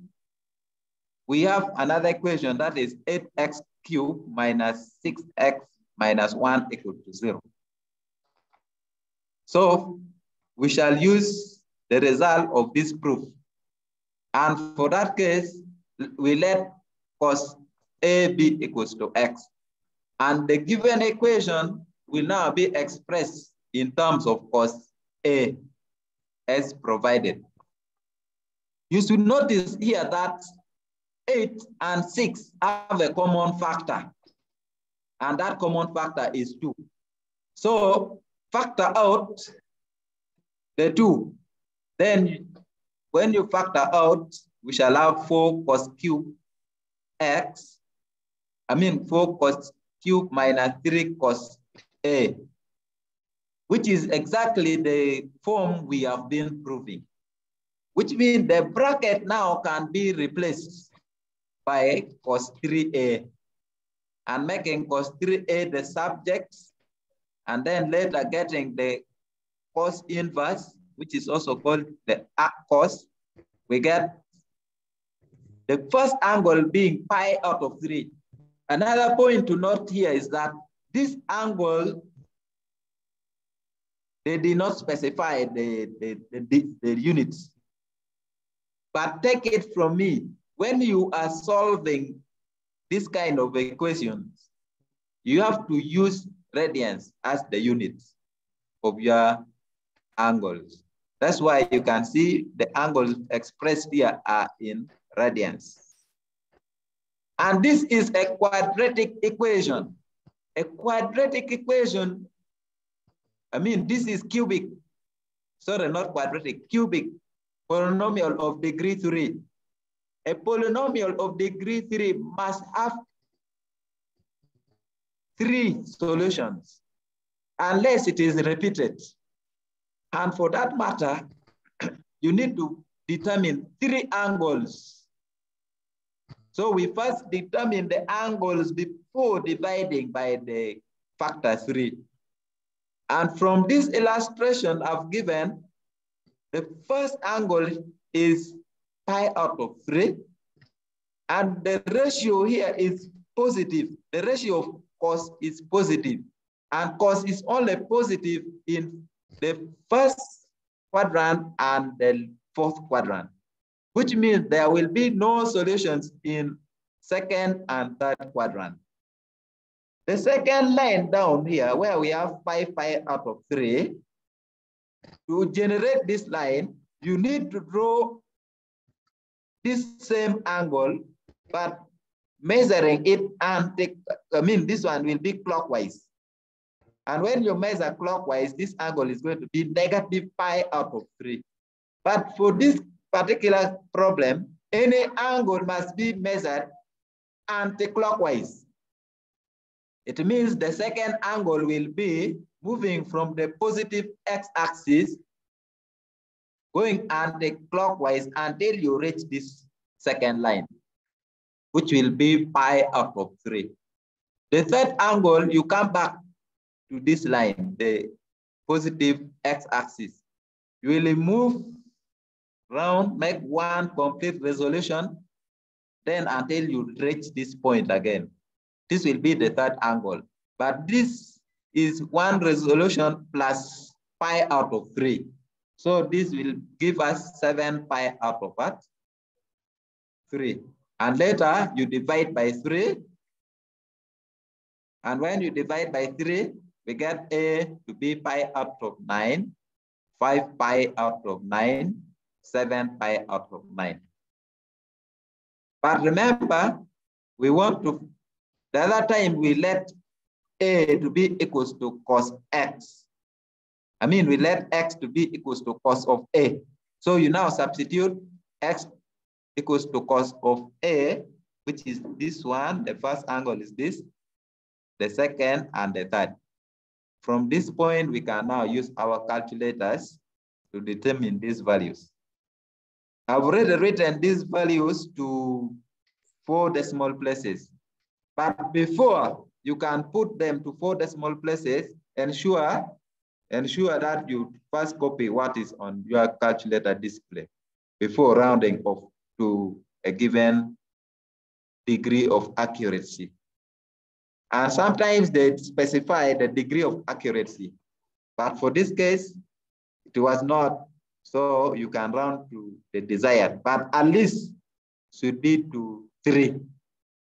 S1: we have another equation that is 8x cubed minus 6x minus 1 equal to 0. So we shall use the result of this proof. And for that case, we let cos a be equals to x. And the given equation will now be expressed in terms of cos a as provided. You should notice here that 8 and 6 have a common factor. And that common factor is 2. So factor out the 2. Then when you factor out, we shall have 4 cos cube x. 4 cos cube minus 3 cos a, which is exactly the form we have been proving, which means the bracket now can be replaced by cos 3a and making cos 3a the subject, and then later getting the cos inverse, which is also called the arc cos. We get the first angle being pi out of 3. Another point to note here is that this angle, they did not specify the units. But take it from me, when you are solving this kind of equations, you have to use radians as the units of your angles. That's why you can see the angles expressed here are in radians. And this is a quadratic equation. A quadratic equation I mean, this is cubic, sorry, not quadratic, cubic polynomial of degree 3. A polynomial of degree 3 must have 3 solutions unless it is repeated. And for that matter, you need to determine 3 angles. So we first determine the angles before dividing by the factor 3. And from this illustration I've given, the first angle is pi out of 3. And the ratio here is positive. The ratio of cos is positive. And cos is only positive in the first quadrant and the fourth quadrant, which means there will be no solutions in second and third quadrant. The second line down here, where we have pi out of 3, to generate this line, you need to draw this same angle, but measuring it and take, this one will be clockwise. And when you measure clockwise, this angle is going to be negative pi out of 3. But for this particular problem, any angle must be measured anti-clockwise. It means the second angle will be moving from the positive x-axis, going anti-clockwise until you reach this second line, which will be pi out of 3. The third angle, you come back to this line, the positive x-axis. You will move round, make one complete resolution, then until you reach this point again. This will be the third angle. But this is one resolution plus pi out of 3. So this will give us 7 pi out of what? 3. And later you divide by 3. And when you divide by 3, we get A to be pi out of 9, 5 pi out of 9, 7 pi out of 9. But remember, we want to, the other time we let A to be equals to cos x. We let x to be equals to cos of A. So you now substitute x equals to cos of A, which is this one. The first angle is this, the second and the third. From this point, we can now use our calculators to determine these values. I've already written these values to 4 decimal places. But before you can put them to 4 decimal places, ensure that you first copy what is on your calculator display before rounding off to a given degree of accuracy. And sometimes they specify the degree of accuracy. But for this case, it was not. So you can round to the desired, but at least should be to 3.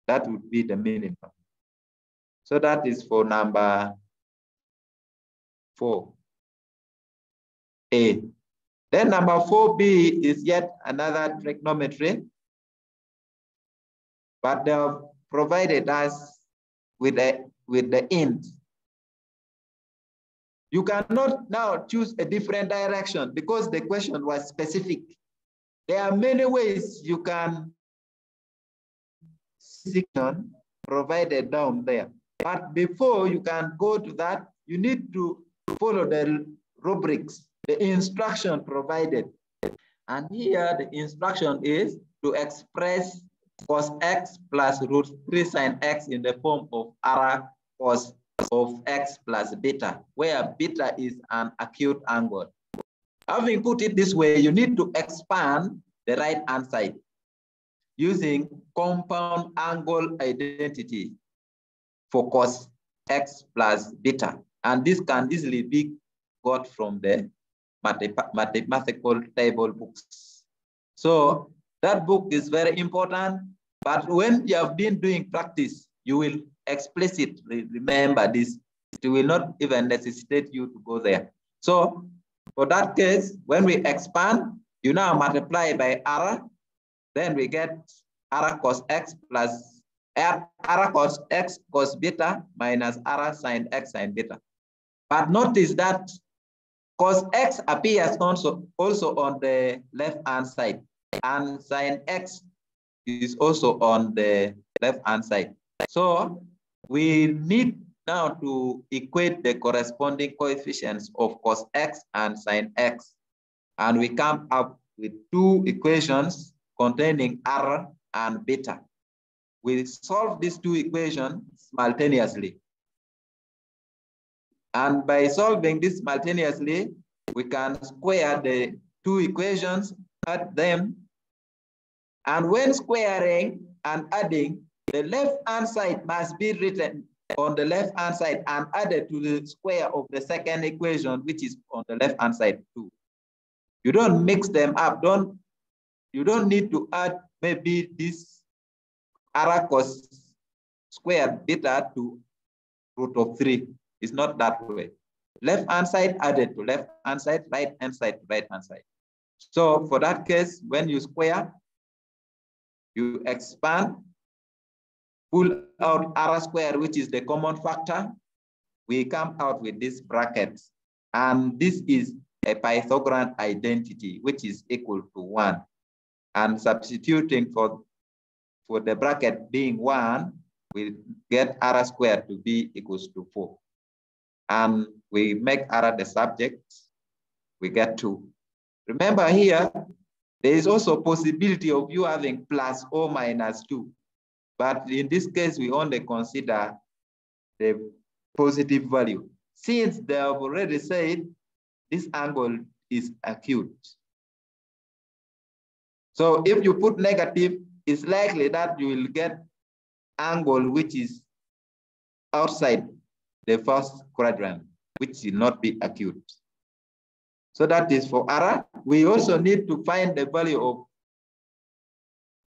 S1: That would be the minimum. So that is for number 4A. Then number 4B is yet another trigonometry, but they have provided us with the int. You cannot now choose a different direction because the question was specific. There are many ways you can section provided down there. But before you can go to that, you need to follow the rubrics, the instruction provided. And here the instruction is to express cos x plus root 3 sine x in the form of r cos of x plus beta, where beta is an acute angle. Having put it this way, you need to expand the right-hand side using compound angle identity for cos x plus beta. And this can easily be got from the mathematical table books. So that book is very important, but when you have been doing practice, you will explicitly remember this. It will not even necessitate you to go there. So for that case, when we expand, you now multiply by r, then we get r cos x plus r cos x cos beta minus r sine x sine beta. But notice that cos x appears also on the left-hand side, and sin x is also on the left-hand side. So we need now to equate the corresponding coefficients of cos x and sin x. And we come up with two equations containing r and beta. We solve these two equations simultaneously. And by solving this simultaneously, we can square the two equations, add them. And when squaring and adding, the left-hand side must be written on the left-hand side and added to the square of the second equation, which is on the left-hand side too. You don't mix them up. You don't need to add maybe this r cos squared beta to root of 3. It's not that way. Left-hand side added to left-hand side, right-hand side to right-hand side. So for that case, when you square, you expand, pull out r squared, which is the common factor. We come out with this bracket. And this is a Pythagorean identity, which is equal to 1. And substituting for the bracket being 1, we get r squared to be equals to 4. And we make r the subject, we get 2. Remember here, there is also possibility of you having plus or minus 2. But in this case, we only consider the positive value. Since they have already said this angle is acute. So if you put negative, it's likely that you will get angle which is outside the first quadrant, which will not be acute. So that is for R. We also need to find the value of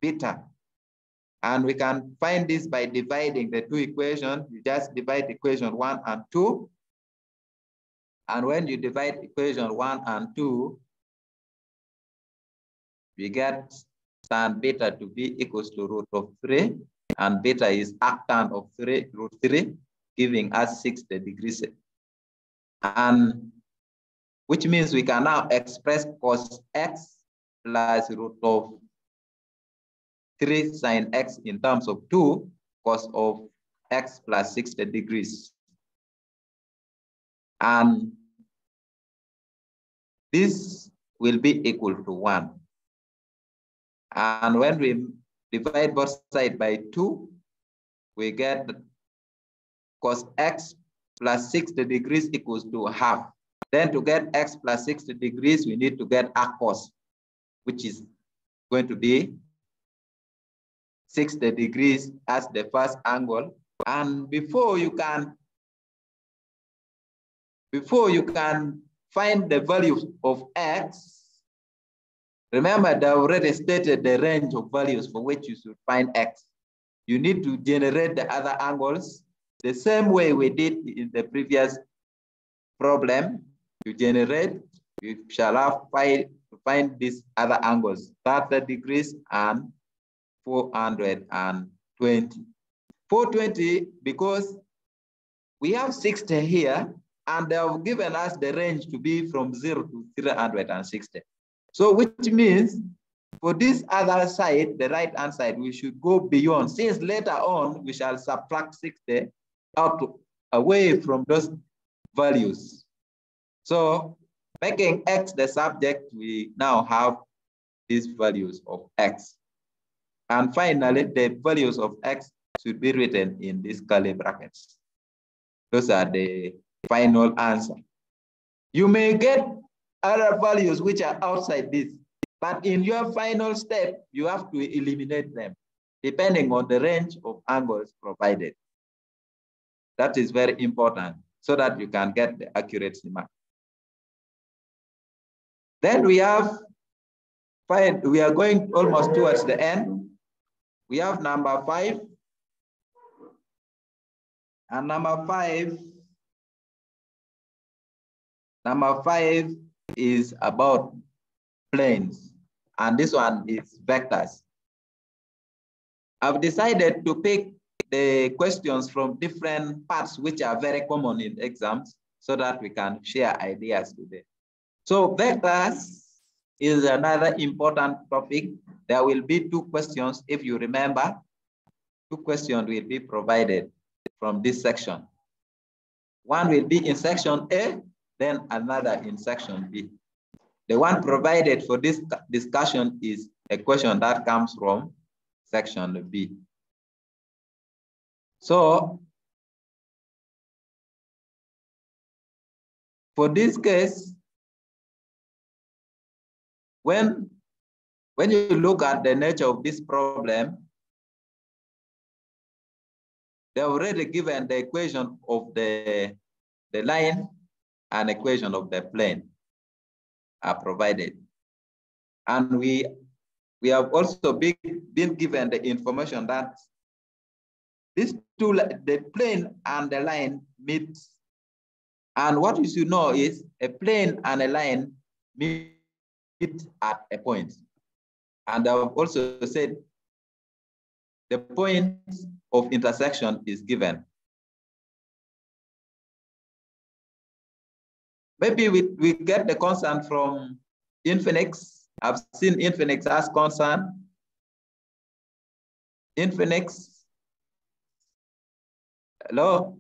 S1: beta. And we can find this by dividing the two equations. You just divide equation 1 and 2. And when you divide equation 1 and 2, we get tan beta to be equals to root of 3. And beta is arctan of 3, root 3, giving us 60 degrees. And which means we can now express cos x plus root of 3 sin x in terms of 2 cos of x plus 60 degrees. And this will be equal to 1. And when we divide both sides by 2, we get cos x plus 60 degrees equals to half. Then to get x plus 60 degrees, we need to get a cos, which is going to be 60 degrees as the first angle. And before you can find the value of x, remember they already stated the range of values for which you should find x. You need to generate the other angles the same way we did in the previous problem. You generate, you shall have to find these other angles, 30 degrees and 420. 420 because we have 60 here and they have given us the range to be from 0 to 360. So which means for this other side, the right hand side, we should go beyond, since later on we shall subtract 60 out away from those values. So making x the subject, we now have these values of x. And finally, the values of x should be written in these curly brackets. Those are the final answer. You may get other values which are outside this, but in your final step, you have to eliminate them depending on the range of angles provided. That is very important so that you can get the accuracy mark. Then we are going almost towards the end. We have number 5. And number five is about planes. And this one is vectors. I've decided to pick the questions from different parts which are very common in exams. so that we can share ideas today. So vectors is another important topic. There will be 2 questions, if you remember. 2 questions will be provided from this section. One will be in section A, then another in section B. The one provided for this discussion is a question that comes from section B. So for this case, when you look at the nature of this problem, they've already given the equation of the line and equation of the plane are provided. And we have also been given the information that these two, the plane and the line meet. And what you should know is a plane and a line meet at a point. And I've also said the point of intersection is given. Maybe we get the constant from Infinix. I've seen Infinix as constant. Infinix. Hello?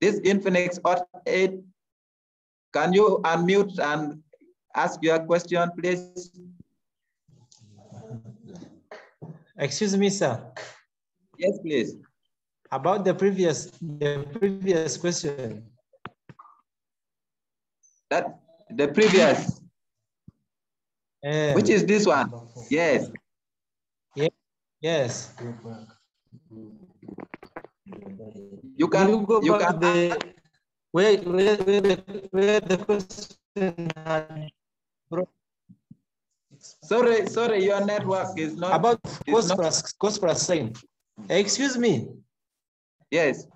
S1: This Infinix Hot 8, can you unmute and ask your question, please?
S4: Excuse me, sir.
S1: Yes, please.
S4: About the previous question.
S1: That the previous. Which is this one? Yes.
S4: Yes.
S1: You can
S4: go back the where the question had
S1: sorry, your network is not
S4: about cos plus sine. Excuse me.
S1: Yes.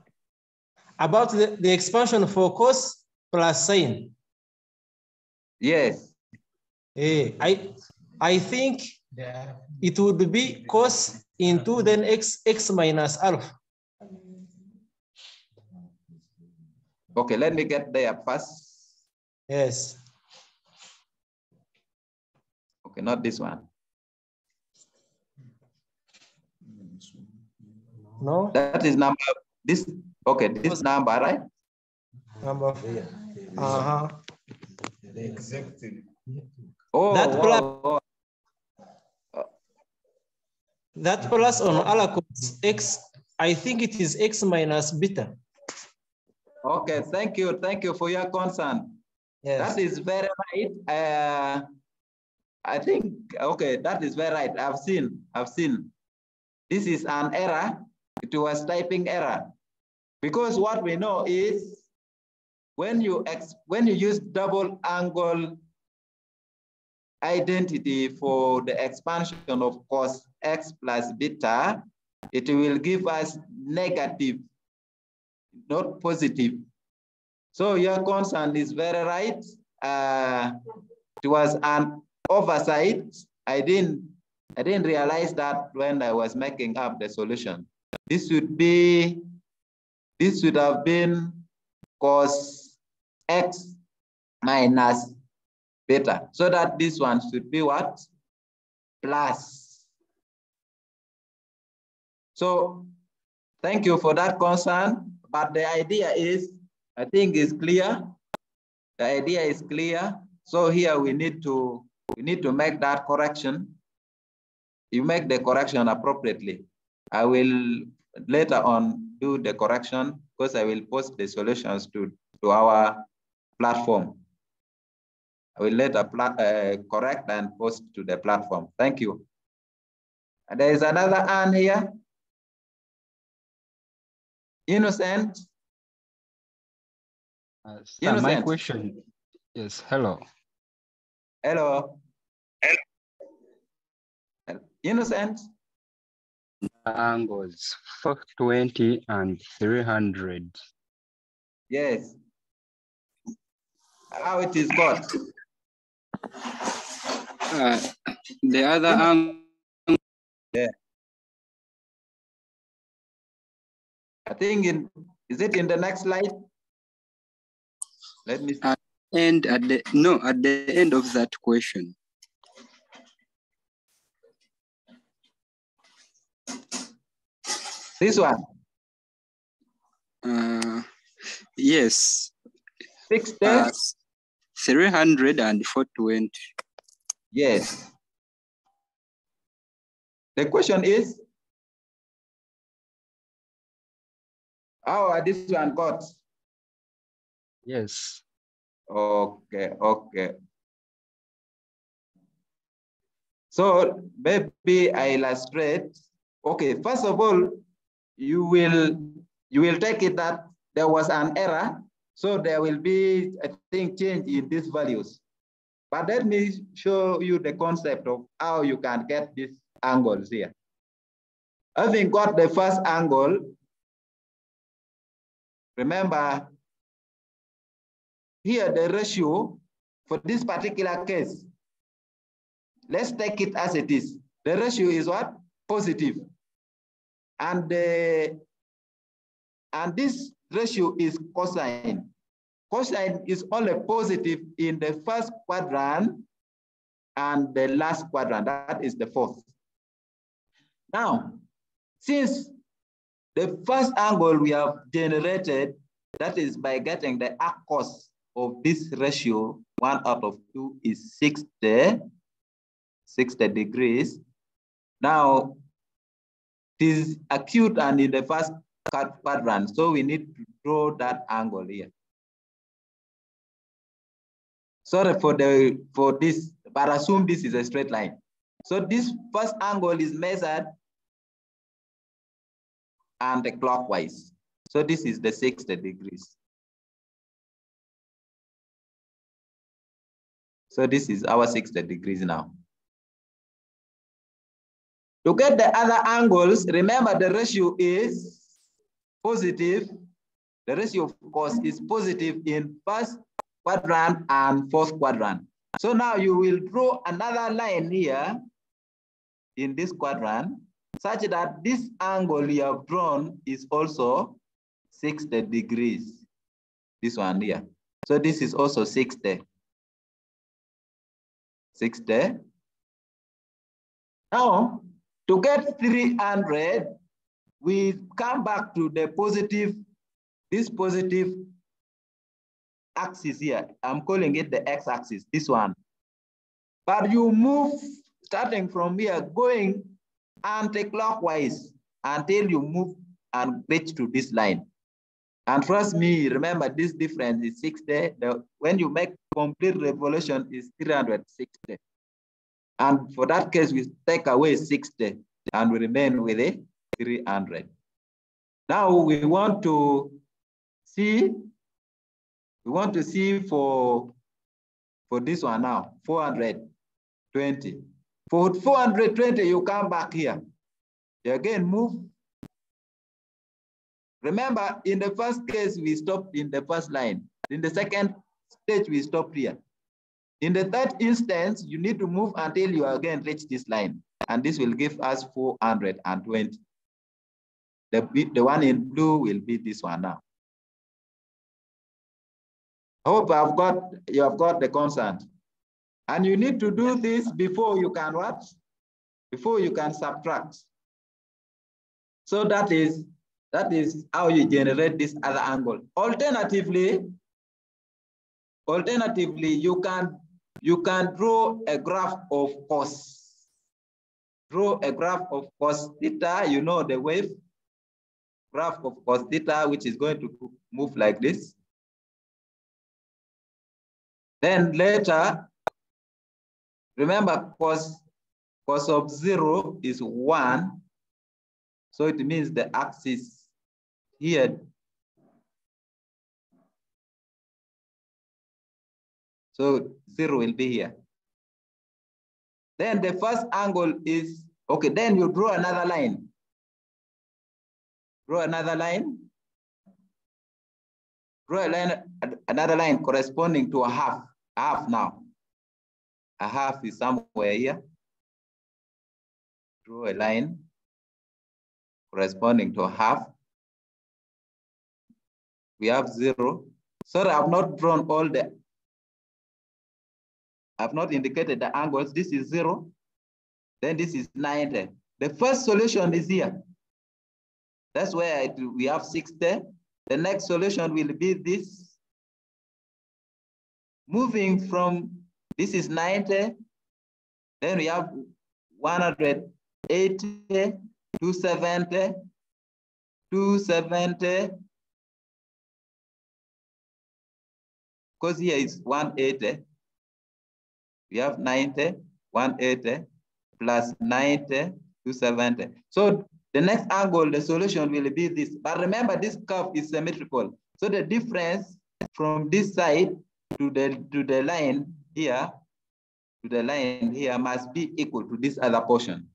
S4: About the expansion for cos plus sine.
S1: Yes.
S4: I think it would be cos into then x minus alpha.
S1: Okay, let me get there first.
S4: Yes.
S1: Okay, not this one.
S4: No.
S1: That is number, this, okay, this number, right?
S4: Number.
S1: Exactly. Oh,
S4: that plus,
S1: oh.
S4: that plus on alacos x, I think it is x minus beta.
S1: Okay, thank you for your concern.
S4: Yes.
S1: That is very right. I think, okay, that is very right. I've seen. This is an error. It was typing error. Because what we know is when you use double angle identity for the expansion of cos x plus beta, it will give us negative, not positive. So your concern is very right. It was an oversight. I didn't realize that when I was making up the solution. This should have been cos x minus beta. So that this one should be what? Plus. So thank you for that concern. But the idea is, I think is clear. The idea is clear. So here we need to make that correction. You make the correction appropriately. I will later on do the correction because I will post the solutions to our platform. I will later correct and post to the platform. Thank you. And there is another hand here. Innocent.
S5: Sir, my question, yes, hello.
S1: Hello. Innocent.
S5: Angles 420 and 300.
S1: Yes. How it is got?
S5: The other angle.
S1: Yeah. I think is it in the next slide? Let me see.
S5: At the end of that question.
S1: This one.
S5: Yes.
S1: 60.
S5: 300 and 420.
S1: Yes. The question is, how are this one got?
S5: Yes.
S1: Okay. So maybe I illustrate. Okay, first of all, you will take it that there was an error. So there will be, I think, change in these values. But let me show you the concept of how you can get these angles here. Having got the first angle, remember here the ratio for this particular case, let's take it as it is. The ratio is what? Positive. And this ratio is cosine. Cosine is only positive in the first quadrant and the last quadrant, that is the fourth. Now, since the first angle we have generated, that is by getting the arc cos of this ratio, 1 out of 2 is 60 degrees. Now, it is acute and in the first quadrant, so we need to draw that angle here. Sorry for this, but assume this is a straight line. So this first angle is measured anti-clockwise. So this is the 60 degrees. So this is our 60 degrees now. To get the other angles, remember the ratio is positive. The ratio, of course, is positive in first quadrant and fourth quadrant. So now you will draw another line here in this quadrant such that this angle you have drawn is also 60 degrees. This one here. So this is also 60. Now, to get 300, we come back to the positive, this positive axis here. I'm calling it the x-axis, this one. But you move, starting from here, going anti-clockwise until you move and reach to this line. And trust me, remember this difference is 60. When you make complete revolution is 360. And for that case, we take away 60 and we remain with a 300. Now we want to see for this one now, 420. For 420, you come back here. You again move. Remember, in the first case, we stopped in the first line. In the second stage, we stopped here. In the third instance, you need to move until you again reach this line. And this will give us 420. The one in blue will be this one now. I hope you have got the concept. And you need to do this before you can what? Before you can subtract. So that is how you generate this other angle. Alternatively, you can draw a graph of cos. Draw a graph of cos theta, you know the wave. Graph of cos theta, which is going to move like this. Then later, remember cos of 0 is 1. So it means the axis here. So 0 will be here. Then the first angle is, okay, then you draw another line. Draw another line. Draw a line, another line corresponding to a half. A half now. A half is somewhere here. Draw a line corresponding to a half. we have 0. Sorry, I've not drawn all the, I've not indicated the angles. This is 0, then this is 90. The first solution is here. That's where we have 60. The next solution will be this. Moving from, this is 90, then we have 180, 270, 270, because here is 180. We have 90, 180, plus 90, 270. So the next angle, the solution will be this. But remember, this curve is symmetrical. So the difference from this side to the line here, must be equal to this other portion.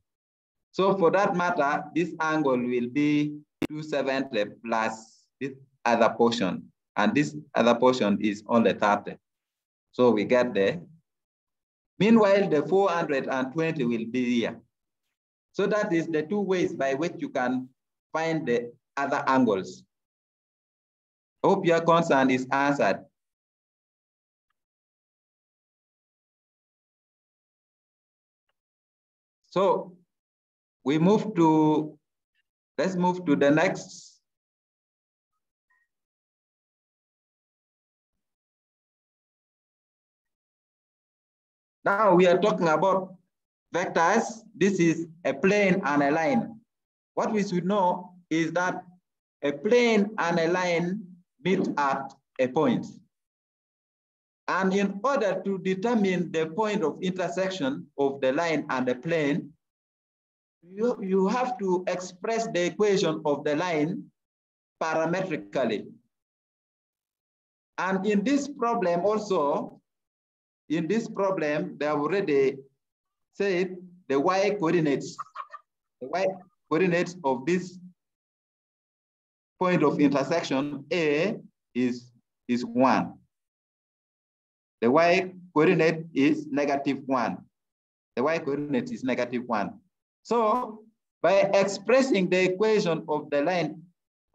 S1: So for that matter, this angle will be 270 plus this other portion. And this other portion is only 30. So we get there. Meanwhile, the 420 will be here. So that is the two ways by which you can find the other angles. Hope your concern is answered. So we move to, let's move to the next. Now we are talking about vectors. This is a plane and a line. What we should know is that a plane and a line meet at a point. And in order to determine the point of intersection of the line and the plane, you have to express the equation of the line parametrically. And in this problem also, they have already said the y coordinates. The y coordinates of this point of intersection A is 1. The y coordinate is -1. The y coordinate is -1. So by expressing the equation of the line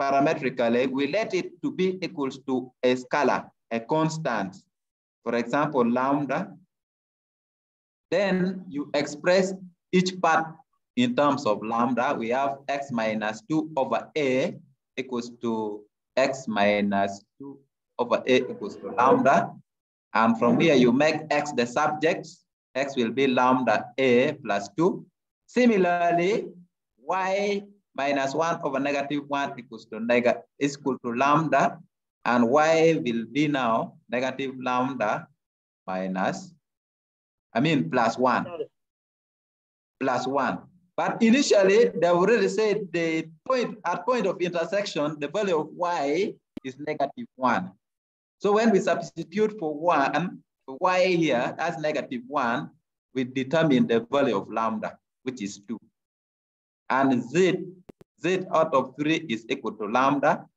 S1: parametrically, we let it to be equals to a scalar, a constant. For example, lambda. Then you express each part in terms of lambda. We have x minus 2 over a equals to x minus 2 over a equals to lambda. And from here, you make x the subject. X will be lambda a plus 2. Similarly, y minus 1 over -1 equals to lambda. And y will be now negative lambda plus 1. Plus 1. But initially, they already said the point of intersection, the value of y is -1. So when we substitute for y here as -1, we determine the value of lambda, which is 2. And z out of 3 is equal to lambda.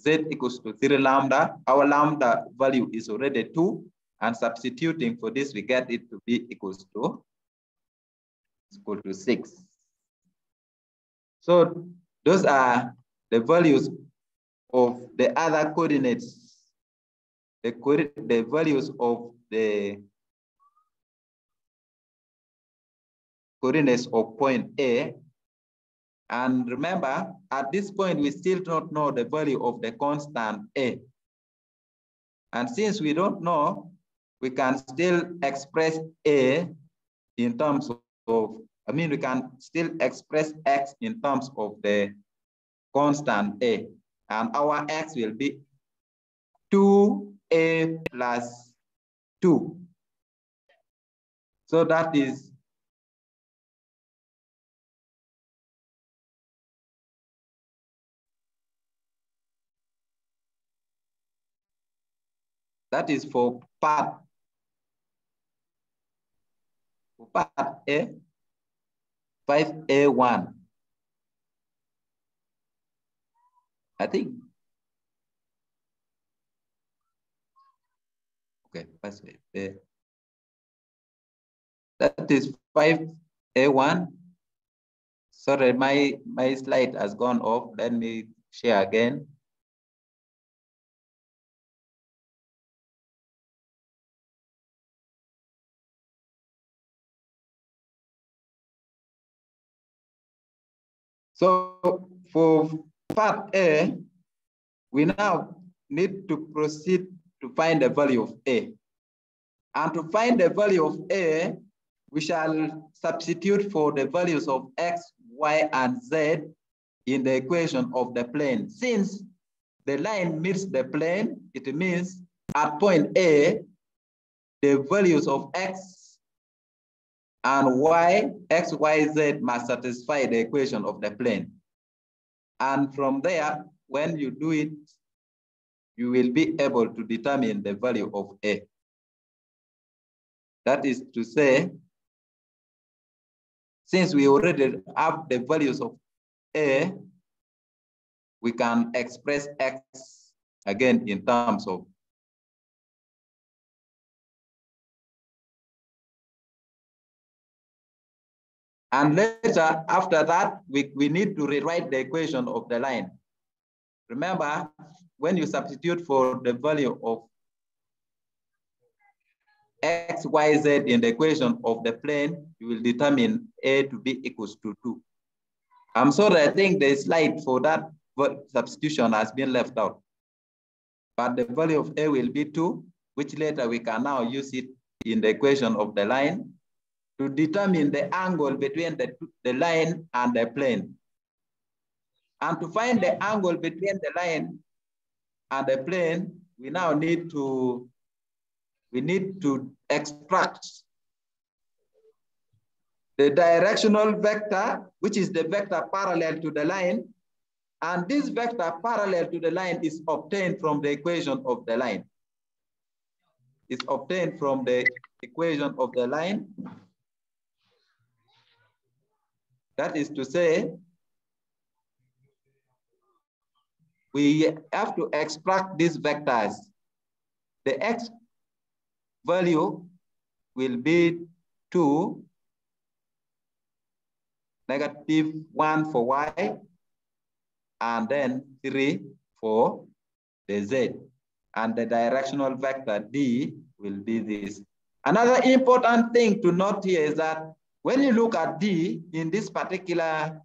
S1: Z equals to 3 lambda. Our lambda value is already 2. And substituting for this, we get it to be equal to 6. So those are the values of the other coordinates, the values of the coordinates of point A. And remember, at this point, we still don't know the value of the constant A. And since we don't know, we can still express A in terms of, we can still express x in terms of the constant A. And our x will be 2a plus 2. So that is for part A, 5a1. I think. Okay, that is 5a1. Sorry, my slide has gone off. Let me share again. So for part A, we now need to proceed to find the value of A. And to find the value of A, we shall substitute for the values of X, Y, and Z in the equation of the plane. Since the line meets the plane, it means at point A, the values of X and Y, X, Y, Z must satisfy the equation of the plane. And from there, when you do it, you will be able to determine the value of A. That is to say, since we already have the values of A, we can express X again in terms of and later, after that, we need to rewrite the equation of the line. Remember, when you substitute for the value of X, Y, Z in the equation of the plane, you will determine A to be equals to 2. I'm sorry, I think the slide for that substitution has been left out. But the value of A will be 2, which later we can now use it in the equation of the line to determine the angle between the line and the plane. And to find the angle between the line and the plane, we now need to extract the directional vector, which is the vector parallel to the line. And this vector parallel to the line is obtained from the equation of the line. It's obtained from the equation of the line. That is to say, we have to extract these vectors. The X value will be 2, -1 for Y, and then 3 for the Z. And the directional vector D will be this. Another important thing to note here is that when you look at D in this particular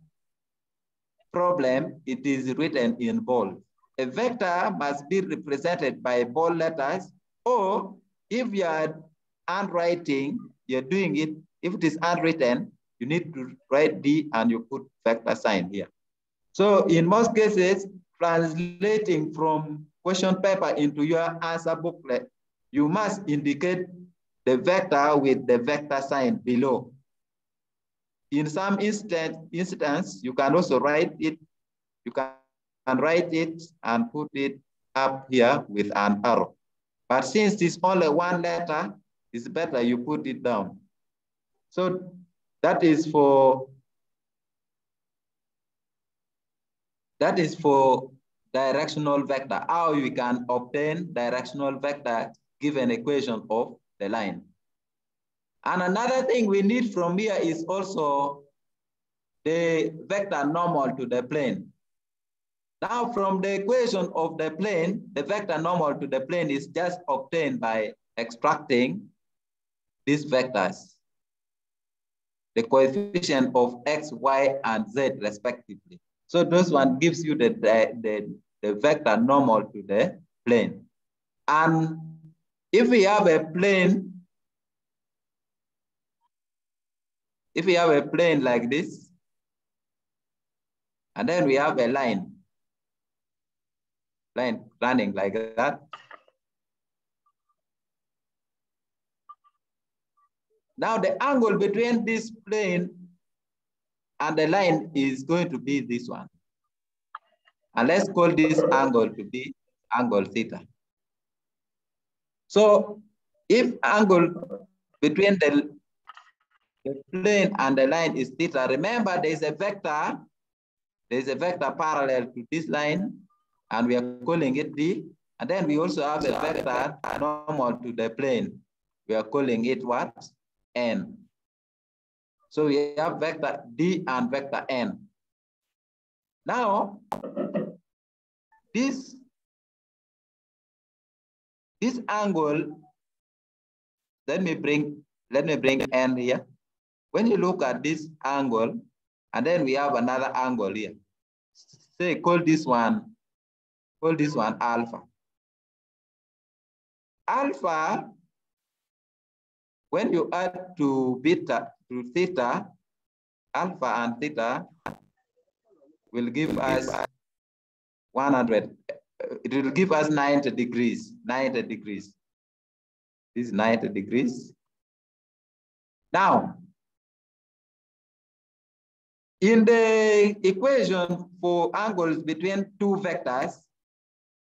S1: problem, it is written in bold. A vector must be represented by bold letters, or if you are handwriting, you're doing it, if it is handwritten, you need to write D and you put vector sign here. So in most cases, translating from question paper into your answer booklet, you must indicate the vector with the vector sign below. In some instance, you can also write it. You can write it and put it up here with an arrow. But since it's only one letter, it's better you put it down. So that is for directional vector, how you can obtain directional vector given equation of the line. And another thing we need from here is also the vector normal to the plane. Now from the equation of the plane, the vector normal to the plane is just obtained by extracting these vectors, the coefficient of X, Y, and Z respectively. So this one gives you the vector normal to the plane. And if we have a plane, like this, and then we have a line running like that. Now the angle between this plane and the line is going to be this one. And let's call this angle to be angle theta. So if angle between the plane and the line is theta, remember there's a vector parallel to this line, and we are calling it D. And then we also have a vector normal to the plane. We are calling it what? N. So we have vector D and vector N. Now, this angle, let me bring N here. When you look at this angle, And then we have another angle here. Say, call this one alpha. Alpha, when you add to theta, alpha and theta will give us 100. It will give us 90 degrees, 90 degrees. This is 90 degrees. Now, in the equation for angles between two vectors,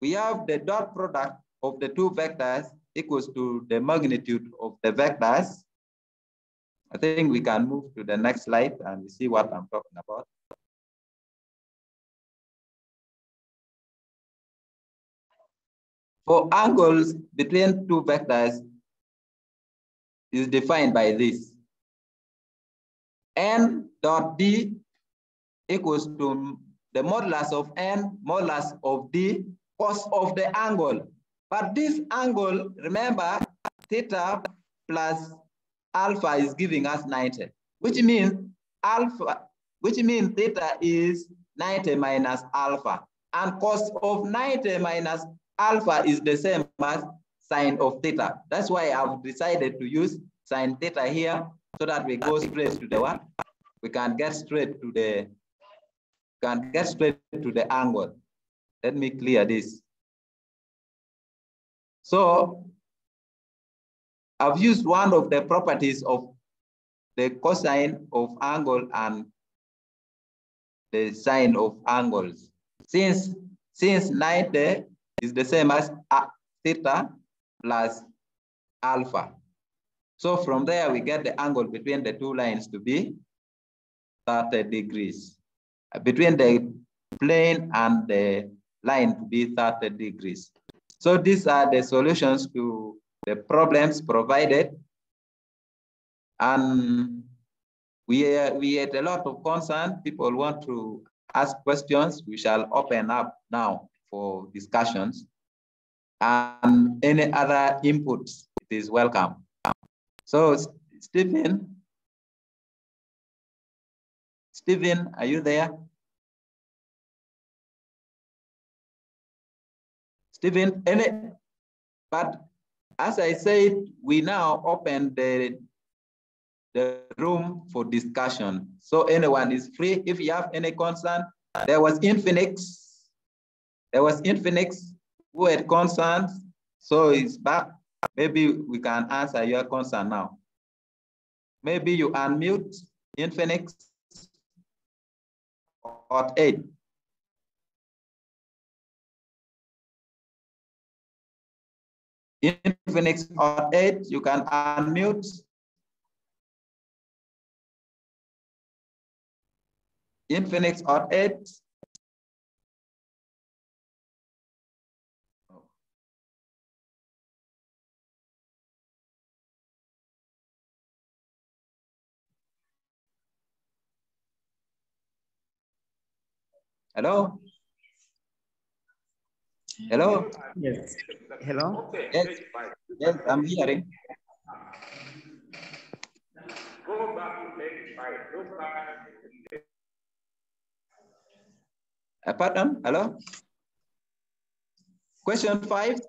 S1: we have the dot product of the two vectors equals to the magnitude of the vectors. I think we can move to the next slide and see what I'm talking about. For angles between two vectors is defined by this. N dot D equals to the modulus of N modulus of D cos of the angle. But this angle, remember, theta plus alpha is giving us 90, which means theta is 90 minus alpha. And cos of 90 minus alpha is the same as sine of theta. That's why I've decided to use sine theta here so that we go straight to the what? We can get straight to the angle. Let me clear this. So I've used one of the properties of the cosine of angle and the sine of angles. Since 90 is the same as theta plus alpha. So from there, we get the angle between the two lines to be 30 degrees. Between the plane and the line to be 30 degrees. So these are the solutions to the problems provided. And we had a lot of concern. People want to ask questions. We shall open up now for discussions. And any other inputs, it is welcome. So Stephen, are you there? Stephen, but as I said, we now open the room for discussion. So anyone is free. If you have any concern, there was Infinix who had concerns, so it's back. Maybe we can answer your concern now. Maybe you unmute Infinix or 8. Infinix or 8, you can unmute. Infinix or 8. Hello? Hello?
S6: Yes. Hello?
S1: Yes, I'm hearing. Pardon? Hello? Question 5.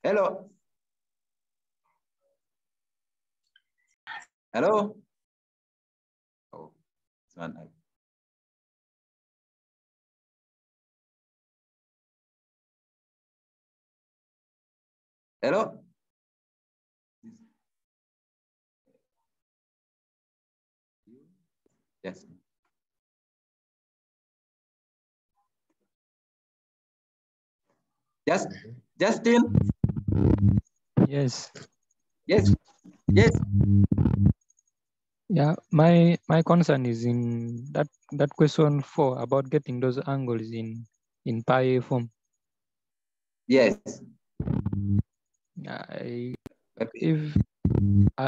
S1: Hello? Hello? Oh, it's not. Hello? Yes. Justin?
S7: Yes.
S1: Yes. Yes.
S7: Yeah, my concern is in that question 4 about getting those angles in pi form.
S1: Yes.
S7: I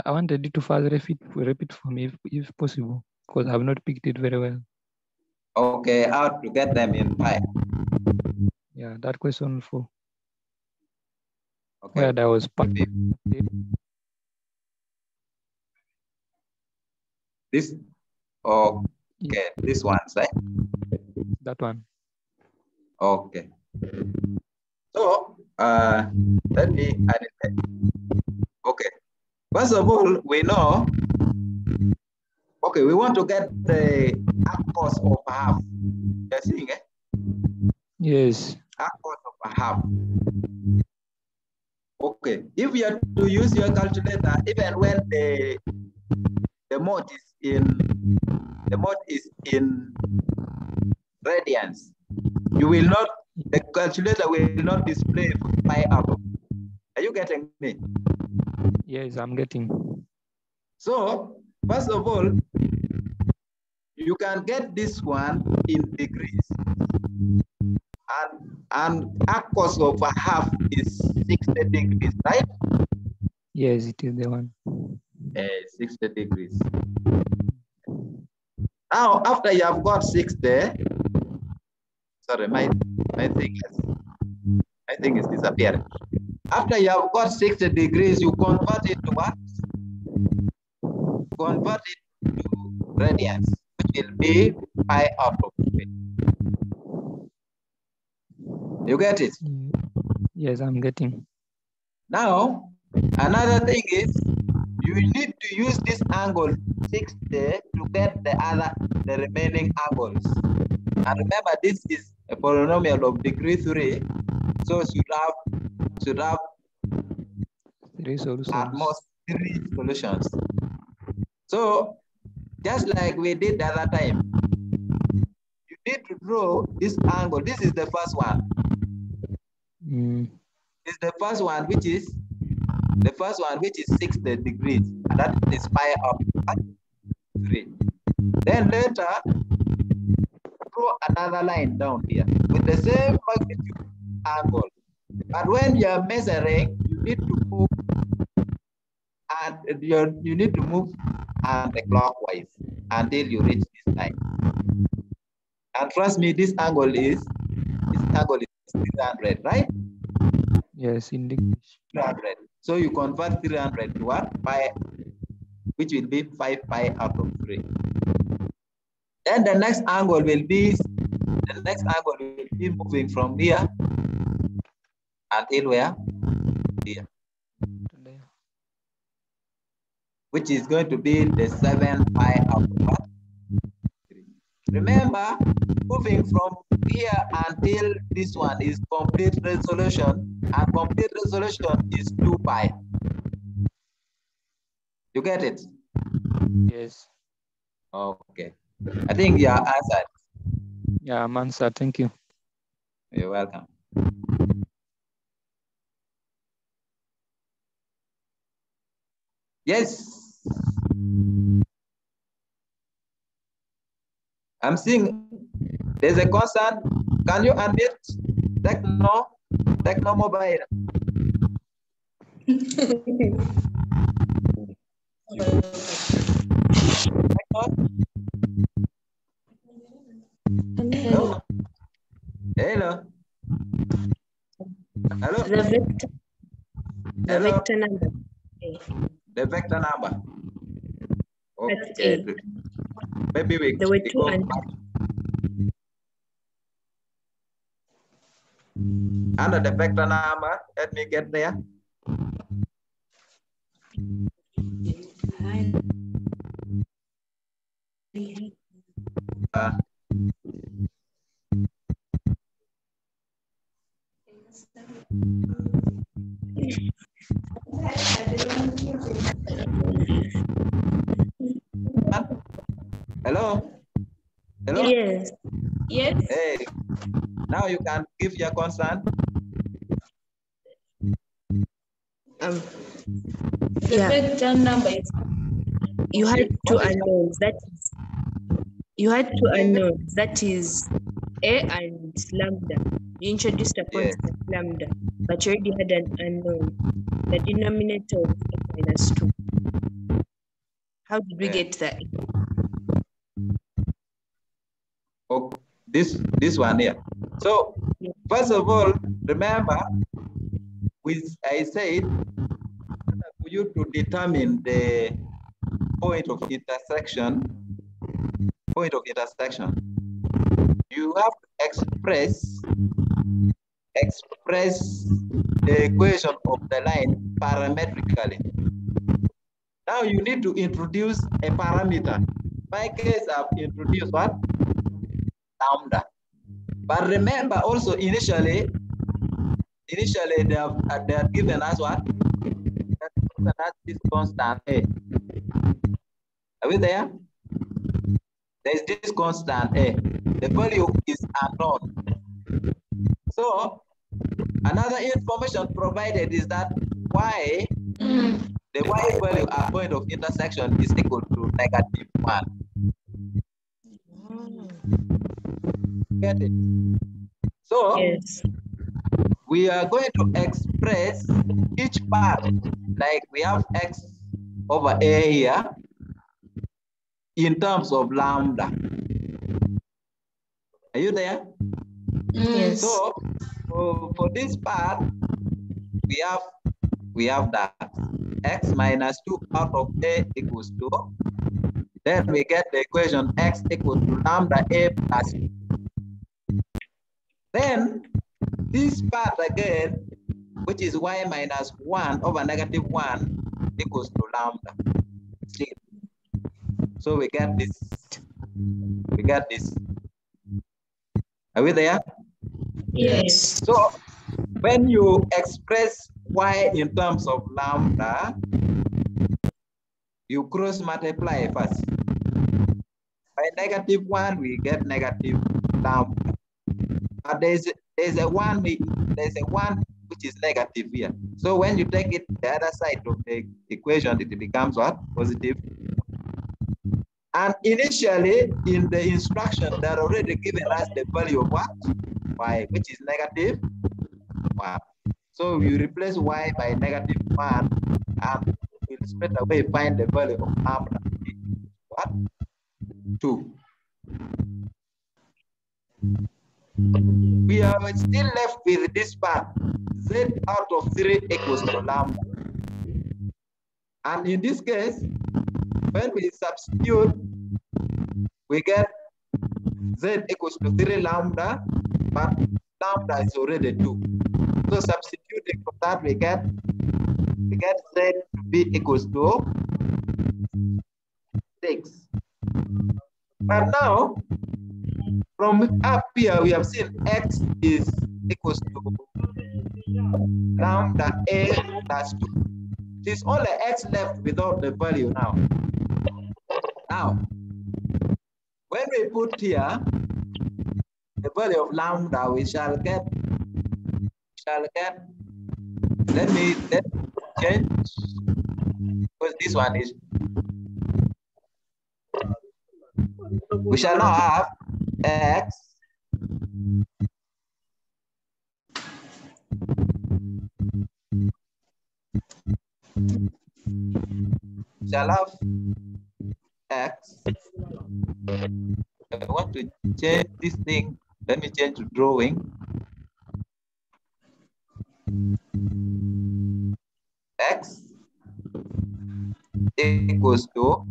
S7: wanted you to further repeat for me if possible, because I've not picked it very well.
S1: Okay, how to get them in pi?
S7: Yeah, that question 4.
S1: Okay.
S7: Where there was pi.
S1: This, okay, this one, right?
S7: That one.
S1: Okay. So, let me add it. Okay. First of all, we know, okay, we want to get the arc cost of half. You're seeing it?
S7: Yes.
S1: Arc cost of half. Okay. If you are to use your calculator, even when the mode is in radians, you will not, the calculator will not display pi out of. Are you getting me?
S7: Yes, I'm getting.
S1: So, first of all, you can get this one in degrees. And arc cos of a half is 60 degrees, right?
S7: Yes, it is the one.
S1: 60 degrees. Now, after you have got 60, sorry, my thing is disappearing. After you have got 60 degrees, you convert it to what? Convert it to radians, which will be pi out of 3. You get it?
S7: Yes, I'm getting.
S1: Now, another thing is, you need to use this angle 60 to get the remaining angles. And remember, this is a polynomial of degree 3, so should have
S7: 3 solutions.
S1: at most 3 solutions. So, just like we did the other time, you need to draw this angle. This is the first one. This is the first one, which is 60 degrees, and that is pi of 3. Then later, draw another line down here with the same magnitude angle. But when you are measuring, you need to move, and you need to move anti-clockwise until you reach this line. And trust me, this angle is 300, right?
S7: Yes, in English.
S1: 300. So you convert 300 to what? Pi, which will be 5 pi out of 3. Then the next angle will be moving from here until where? Here. Which is going to be the 7 pi out of what? 3. Remember, moving from here until this one is complete resolution, and complete resolution is 2 pi. You get it?
S7: Yes.
S1: Okay. I think you are answered.
S7: Yeah, I'm answered. Thank you.
S1: You're welcome. Yes. I'm seeing there's a concern. Can you unmute Techno Mobile? Hello. Hello. Hello.
S8: The vector number.
S1: The vector number.
S8: That's
S1: Okay. Maybe we
S8: there were 2 and
S1: under the vector number. Let me get there. Hello? Hello?
S8: Yes. Yes.
S1: Hey, now you can give your concern.
S8: The vector number is you had 2 unknowns. That is A and lambda. You introduced a constant lambda, but you already had an unknown. The denominator was -2. How did we get that?
S1: Oh, this one here. So first of all, remember, I said for you to determine the point of intersection, you have to express the equation of the line parametrically. Now you need to introduce a parameter. In my case, I've introduced what? Lambda. But remember also initially they have given us what? They have given us this constant A. Are we there? There's this constant A. The value is unknown. So another information provided is that Y, the Y value at point of intersection is equal to -1. Get it? So
S8: Yes.
S1: we are going to express each part, like we have X over A here, in terms of lambda. Are you there?
S8: Yes.
S1: So for this part, we have that X minus 2 out of A equals 2. Then we get the equation X equals to lambda A plus 2. Then this part again, which is Y minus 1 over -1 equals to lambda. So we get this. Are we there?
S8: Yes.
S1: So when you express Y in terms of lambda, you cross multiply first. By -1, we get negative lambda. But there's a one which is negative here. So when you take it the other side of the equation, it becomes what? Positive. And initially in the instruction, they're already given us the value of what? Y, which is -1. So you replace Y by -1 and we'll straight away find the value of lambda. What? 2. We are still left with this part. Z out of 3 equals to lambda. And in this case, when we substitute, we get Z equals to 3 lambda, but lambda is already 2. So substituting for that, we get Z to be equals to 6. But now, from up here, we have seen X is equals to lambda A plus 2. There's only X left without the value now. Now, when we put here the value of lambda, we shall get, let me change, because this one is, we shall now have X shall have X. I want to change this thing. Let me change to drawing. X equals to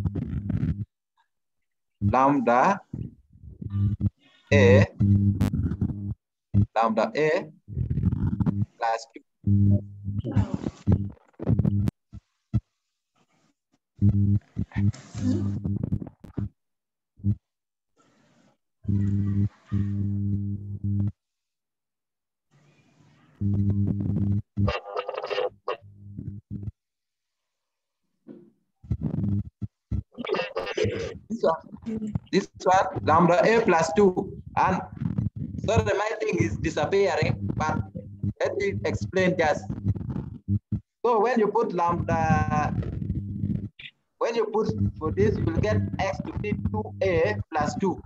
S1: lambda A plus 2. This one, lambda A plus 2. And sorry, my thing is disappearing, but let me explain just. So when you put lambda, when you put for this, you will get X to be 2A plus 2.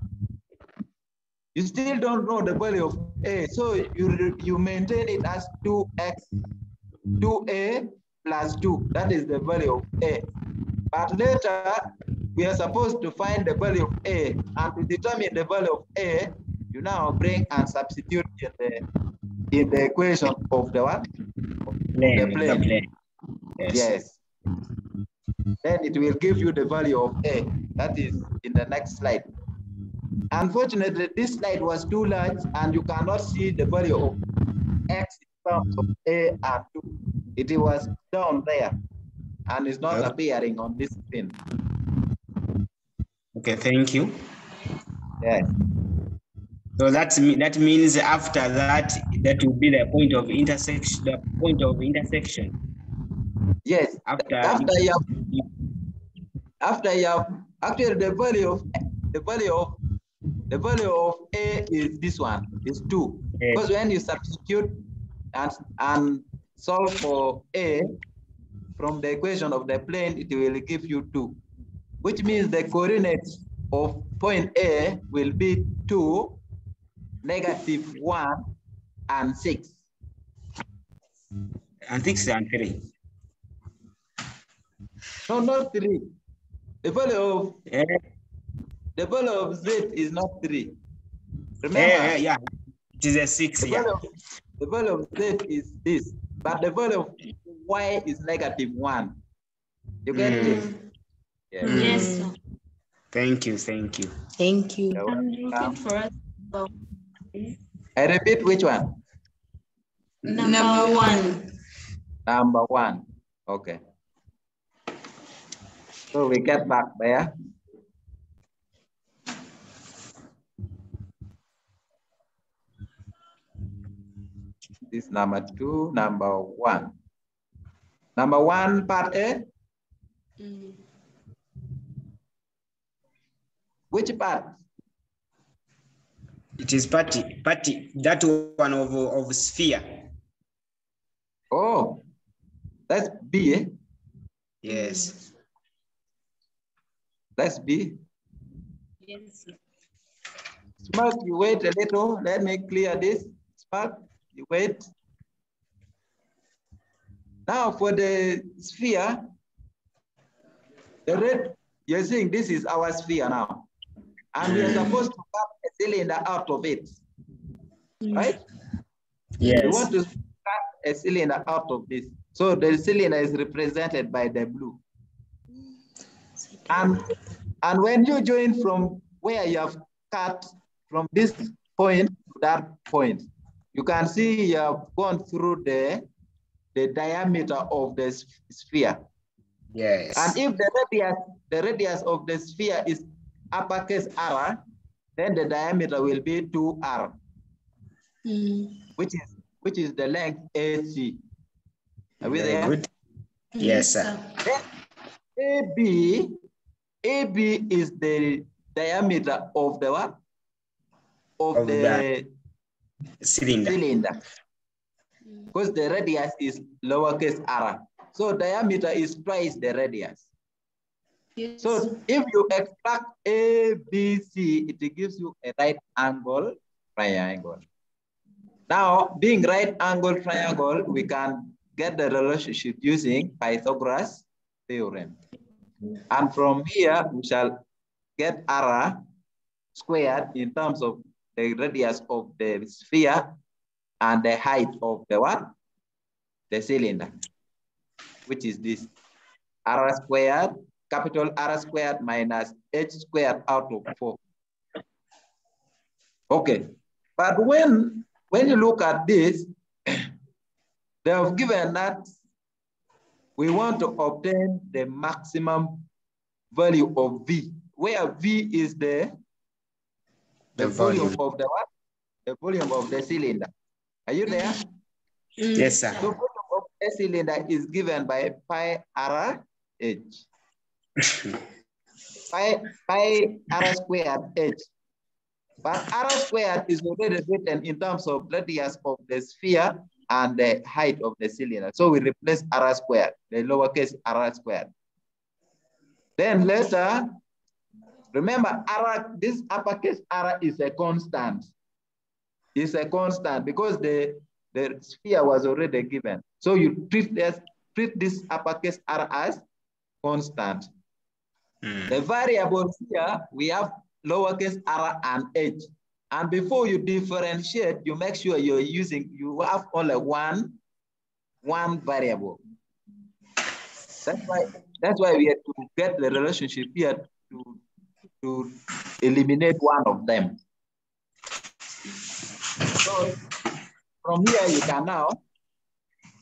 S1: You still don't know the value of A, so you maintain it as 2A plus 2. That is the value of A. But later, we are supposed to find the value of A, and to determine the value of A, you now bring and substitute in the equation of the what?
S6: The plane.
S1: Yes. then it will give you the value of A. That is in the next slide. Unfortunately, this slide was too large and you cannot see the value of X in terms of A and 2. It was down there and it's not appearing on this screen.
S6: Okay, thank you.
S1: Yes.
S6: So that means after that, that will be the point of intersection. The point of intersection.
S1: Yes. After you have actually the value of A is this one, is 2.
S6: Yes.
S1: Because when you substitute and solve for A from the equation of the plane, it will give you 2, which means the coordinates of point A will be 2, -1, and 6.
S6: And 6 and 3.
S1: No, not 3. The value of Z is not 3. Remember?
S6: Yeah. It is a 6.
S1: The value of Z is this, but the value of Y is -1. You get it?
S8: Yes. Yes, sir.
S6: Thank you. Thank you.
S8: Thank you.
S9: Repeat for us.
S1: I repeat, which one?
S9: Number 1.
S1: Number 1. Okay. So we get back there. This number 2, number 1. Number 1, part A. Which part?
S6: It is party, that one of sphere.
S1: Oh, that's B, eh?
S6: Yes.
S1: That's B.
S8: Yes.
S1: Spark, you wait a little. Let me clear this. Spark, you wait. Now for the sphere, the red, you're seeing this is our sphere now. And we are supposed to cut a cylinder out of it, right?
S6: Yes.
S1: We want to cut a cylinder out of this. So the cylinder is represented by the blue. And when you join from where you have cut from this point to that point, you can see you have gone through the diameter of the sphere.
S6: Yes.
S1: And if the radius of the sphere is uppercase R, then the diameter will be 2R, which is the length AC. Are we there?
S6: Good. Yes, sir.
S1: Then AB is the diameter of the what? Of the cylinder. Because the radius is lowercase r. So diameter is twice the radius. Yes. So if you extract ABC, it gives you a right angle triangle. Now, being right angle triangle, we can get the relationship using Pythagoras theorem. And from here, we shall get r squared in terms of the radius of the sphere and the height of the what? The cylinder, which is this r squared, capital R squared minus h squared out of 4. Okay, but when you look at this, they have given that we want to obtain the maximum value of V, where V is the volume of the what? The volume of the cylinder. Are you there?
S6: Yes, sir.
S1: So volume of the cylinder is given by pi r h. pi r squared h. But r squared is already written in terms of radius of the sphere and the height of the cylinder. So we replace r squared, the lowercase r squared. Then later, remember this uppercase r is a constant. It's a constant because the sphere was already given. So you treat this uppercase r as constant. The variables here, we have lowercase r and h. And before you differentiate, you make sure you have only one variable. That's why That's why we have to get the relationship here to eliminate one of them. So from here, you can now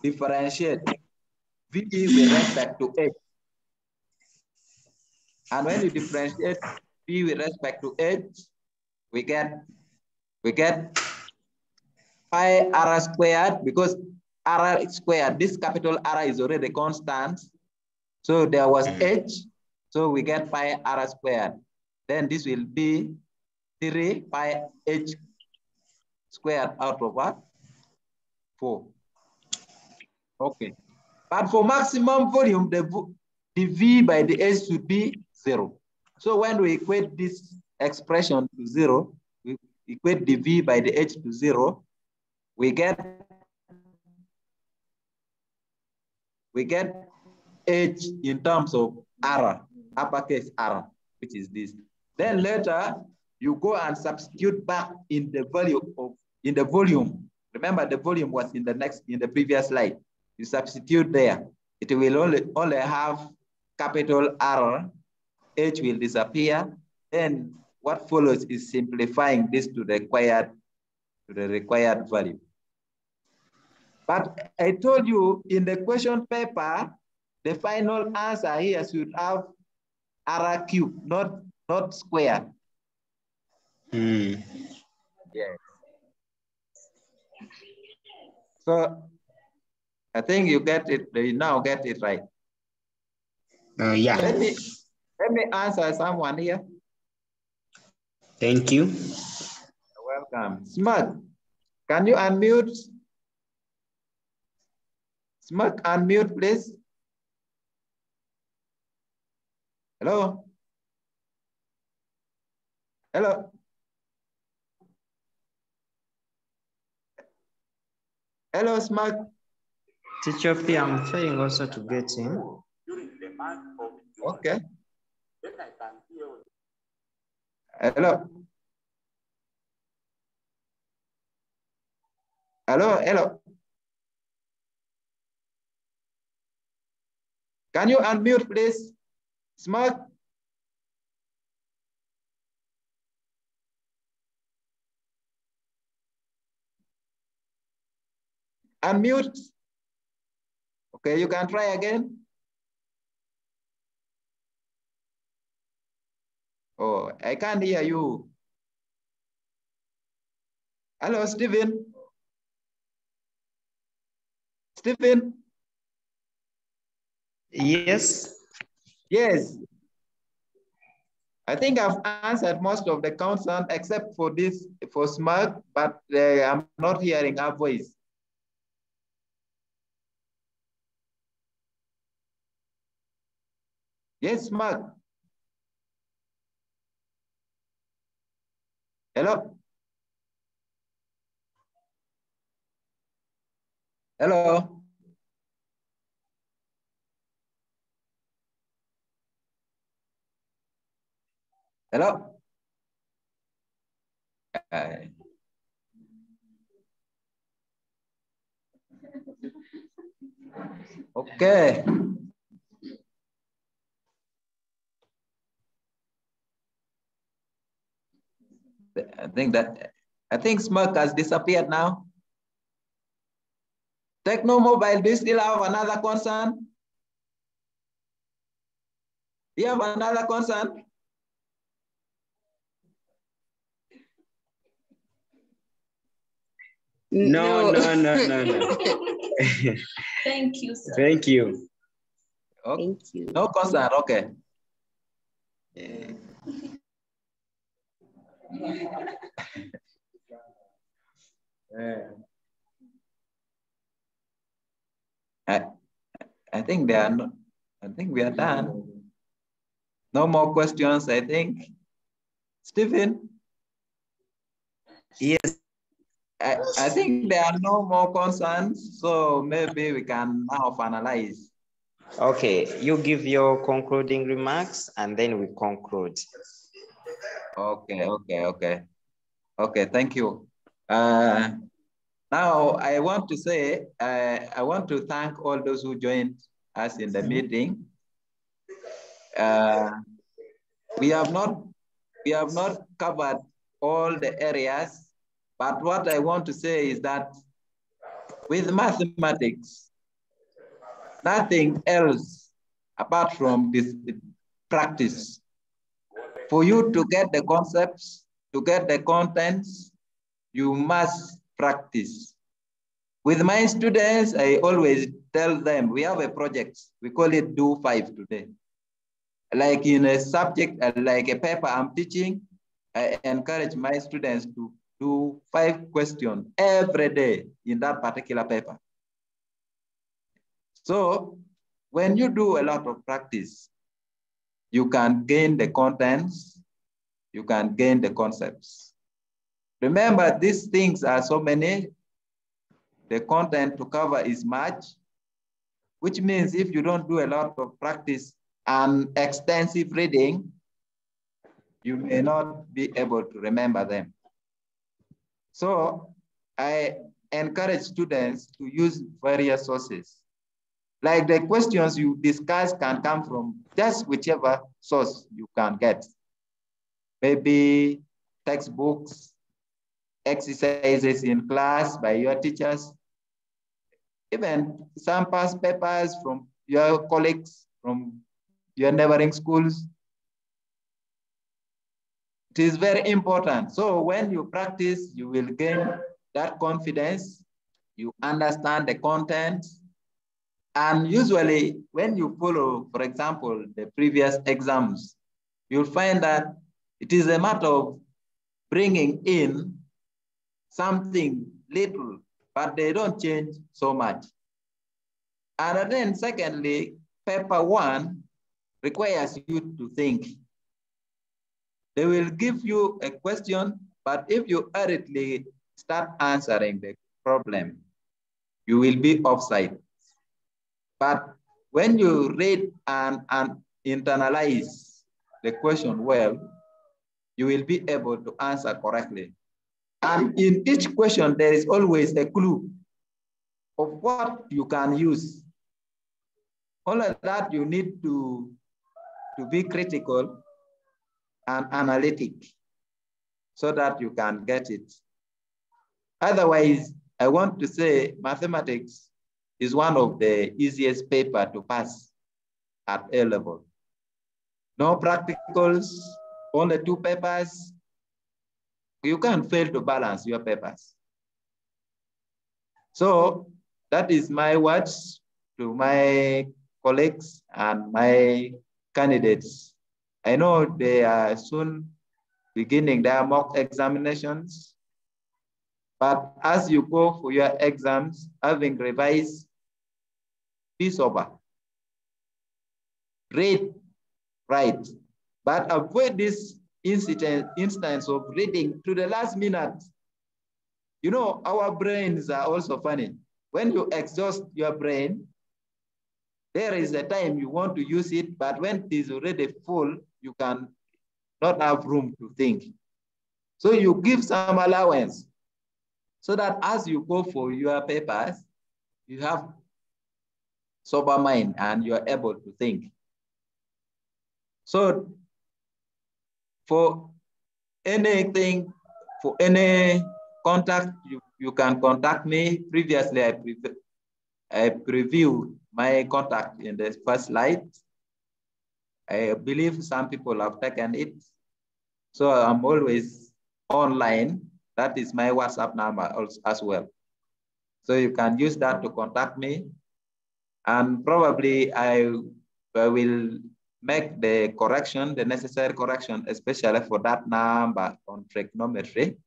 S1: differentiate V with respect to H. And when you differentiate V with respect to H, we get pi r squared, because r squared, this capital R is already constant. So there was H, so we get pi r squared. Then this will be 3 pi H squared out of what? 4. Okay. But for maximum volume, the V by the H should be 0. So when we equate this expression to 0, we equate the V by the H to 0, we get H in terms of R, uppercase R, which is this. Then later, you go and substitute back in the value of, in the volume. Remember, the volume was in the previous slide. You substitute there. It will only have capital R, H will disappear. Then what follows is simplifying this to the required value. But I told you in the question paper, the final answer here should have R cubed, not square. Yeah. So I think you get it. You now get it right.
S6: Yeah.
S1: Let me answer someone here.
S6: Thank you.
S1: You're welcome. Smart. Can you unmute? Smart, unmute, please. Hello. Hello. Hello, Smart.
S2: Teacher P, I'm trying also to get in.
S1: Okay. Hello. Hello, hello. Can you unmute, please? Smart. Unmute. Okay, you can try again. Oh, I can't hear you. Hello, Stephen. Stephen.
S2: Yes.
S1: Yes. I think I've answered most of the consonants except for this, for Smart, but I'm not hearing her voice. Yes, Smart. Hello. Hello. Hello. Okay. I think Smirk has disappeared now. Techno Mobile, do you still have another concern? Do you have another concern?
S6: No.
S9: Thank you, sir.
S6: Thank you.
S1: Okay.
S8: Thank you.
S1: No concern, okay. I think they are not, I think we are done. No more questions, I think. Stephen?
S2: Yes.
S1: I think there are no more concerns, so maybe we can now finalize.
S2: Okay, you give your concluding remarks and then we conclude.
S1: Okay, thank you. Now I want to say, I want to thank all those who joined us in the meeting. We have not covered all the areas, but what I want to say is that with mathematics, nothing else apart from this practice. For you to get the concepts, to get the contents, you must practice. With my students, I always tell them, we have a project, we call it Do 5 today. Like in a subject, like a paper I'm teaching, I encourage my students to do 5 questions every day in that particular paper. So when you do a lot of practice, you can gain the contents, you can gain the concepts. Remember, these things are so many, the content to cover is much, which means if you don't do a lot of practice and extensive reading, you may not be able to remember them. So I encourage students to use various sources. Like the questions you discuss can come from just whichever source you can get. Maybe textbooks, exercises in class by your teachers, even some past papers from your colleagues, from your neighboring schools. It is very important. So when you practice, you will gain that confidence, you understand the content, and usually when you follow, for example, the previous exams, you'll find that it is a matter of bringing in something little, but they don't change so much. And then secondly, paper 1 requires you to think. They will give you a question, but if you hurriedly start answering the problem, you will be offside. But when you read and internalize the question well, you will be able to answer correctly. And in each question, there is always a clue of what you can use. Only that you need to be critical and analytic so that you can get it. Otherwise, I want to say mathematics is one of the easiest paper to pass at A level. No practicals, only 2 papers. You can't fail to balance your papers. So that is my words to my colleagues and my candidates. I know they are soon beginning their mock examinations, but as you go for your exams, having revised, be sober. Read, write, but avoid this instance of reading to the last minute. You know, our brains are also funny. When you exhaust your brain, there is a time you want to use it, but when it is already full, you can not have room to think. So you give some allowance so that as you go for your papers, you have sober mind and you are able to think. So for anything, for any contact, you can contact me. Previously, I previewed my contact in the first slide. I believe some people have taken it. So I'm always online. That is my WhatsApp number as well. So you can use that to contact me. And probably I will make the correction, the necessary correction, especially for that number on trigonometry.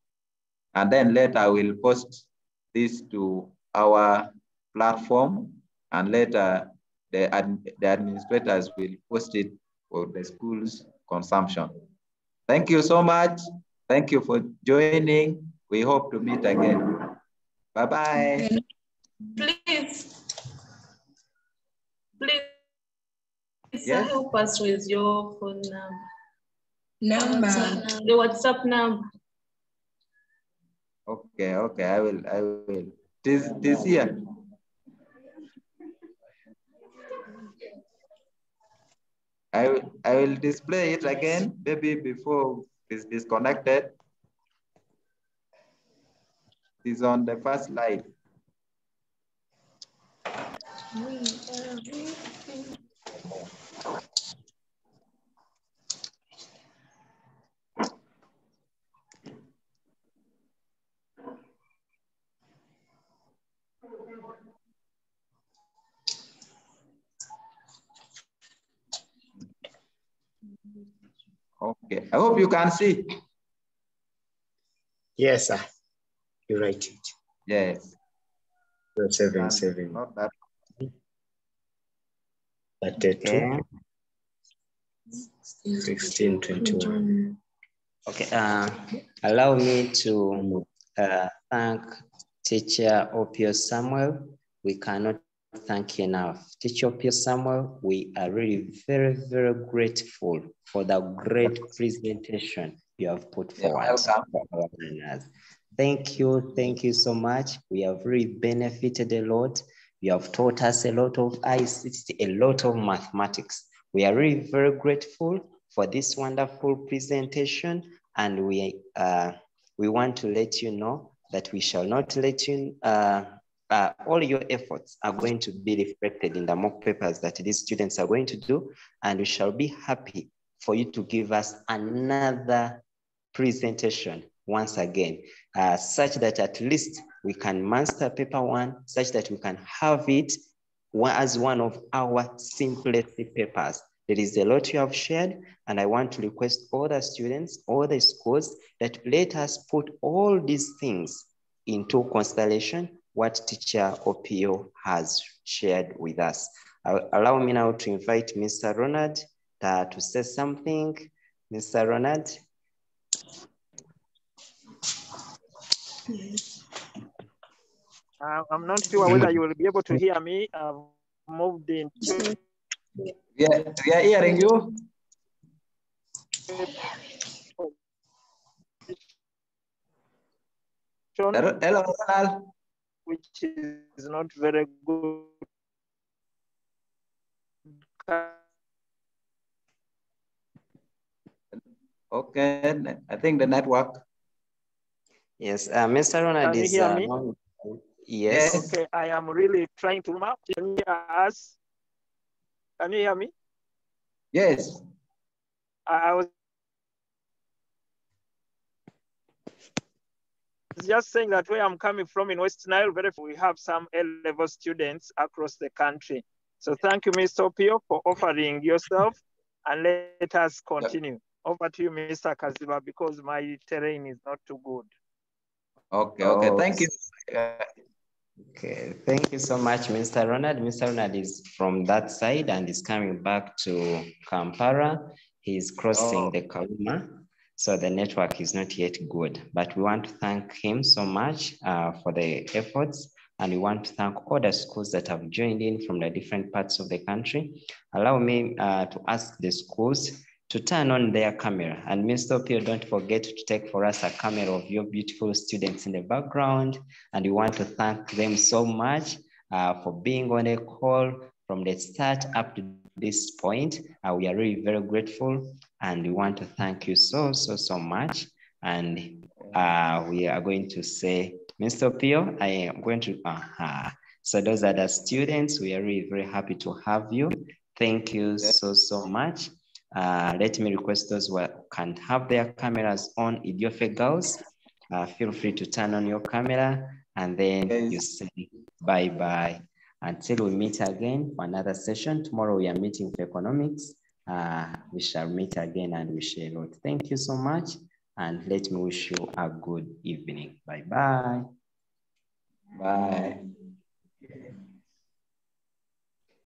S1: And then later I will post this to our platform, and later the administrators will post it for the school's consumption. Thank you so much. Thank you for joining. We hope to meet again. Bye-bye.
S9: Please
S1: yes?
S9: help us with your phone number. The WhatsApp number.
S1: Okay, I will. This here. I will display it again, maybe before it's disconnected. It's on the first slide. Okay, I hope you can see.
S6: Yes, sir. You're right.
S1: Yes.
S6: 7.
S1: Not that.
S6: 32. 16, 21.
S2: Okay, allow me to thank Teacher Opio Samuel. We cannot thank you enough. Teacher Opio Samuel, we are really very, very grateful for the great presentation you have put forward for our learners. Thank you so much. We have really benefited a lot. You have taught us a lot of ICT, a lot of mathematics. We are really very grateful for this wonderful presentation, and we want to let you know that we shall not let you, all your efforts are going to be reflected in the mock papers that these students are going to do, and we shall be happy for you to give us another presentation once again, such that at least we can master paper 1, such that we can have it as one of our simplest papers. There is a lot you have shared, and I want to request all the students, all the schools, that let us put all these things into consideration, what Teacher Opio has shared with us. Allow me now to invite Mr. Ronald to say something. Mr. Ronald.
S10: I'm not sure whether you will be able to hear me. I've moved into.
S1: Yeah, we are hearing you. Hello, Ronald.
S10: Which is not very good.
S1: Okay, I think the network.
S2: Yes, Mr. Ronald
S10: Can you hear me?
S2: Yes.
S10: Okay, I am really trying to map. Can you hear us? Can you hear me?
S1: Yes.
S10: I was just saying that where I'm coming from in West Nile, we have some A-level students across the country. So thank you, Mr. Opio, for offering yourself, and let us continue. Over to you, Mr. Kaziba, because my terrain is not too good.
S1: Okay, thank you.
S2: Okay, thank you so much, Mr. Ronald. Mr. Ronald is from that side and is coming back to Kampala. He's crossing the Kaluma, so the network is not yet good. But we want to thank him so much for the efforts, and we want to thank all the schools that have joined in from the different parts of the country. Allow me to ask the schools to turn on their camera. And Mr. Opio, don't forget to take for us a camera of your beautiful students in the background. And we want to thank them so much for being on a call from the start up to this point. We are really very grateful, and we want to thank you so much. And we are going to say, Mr. Opio, I am going to, so those are the students. We are really very happy to have you. Thank you so much. Let me request those who can have their cameras on, Idiofe girls. Feel free to turn on your camera, and then you say bye-bye. Until we meet again for another session. Tomorrow we are meeting for economics. We shall meet again and we share a lot. Thank you so much, and let me wish you a good evening. Bye-bye.
S1: Bye.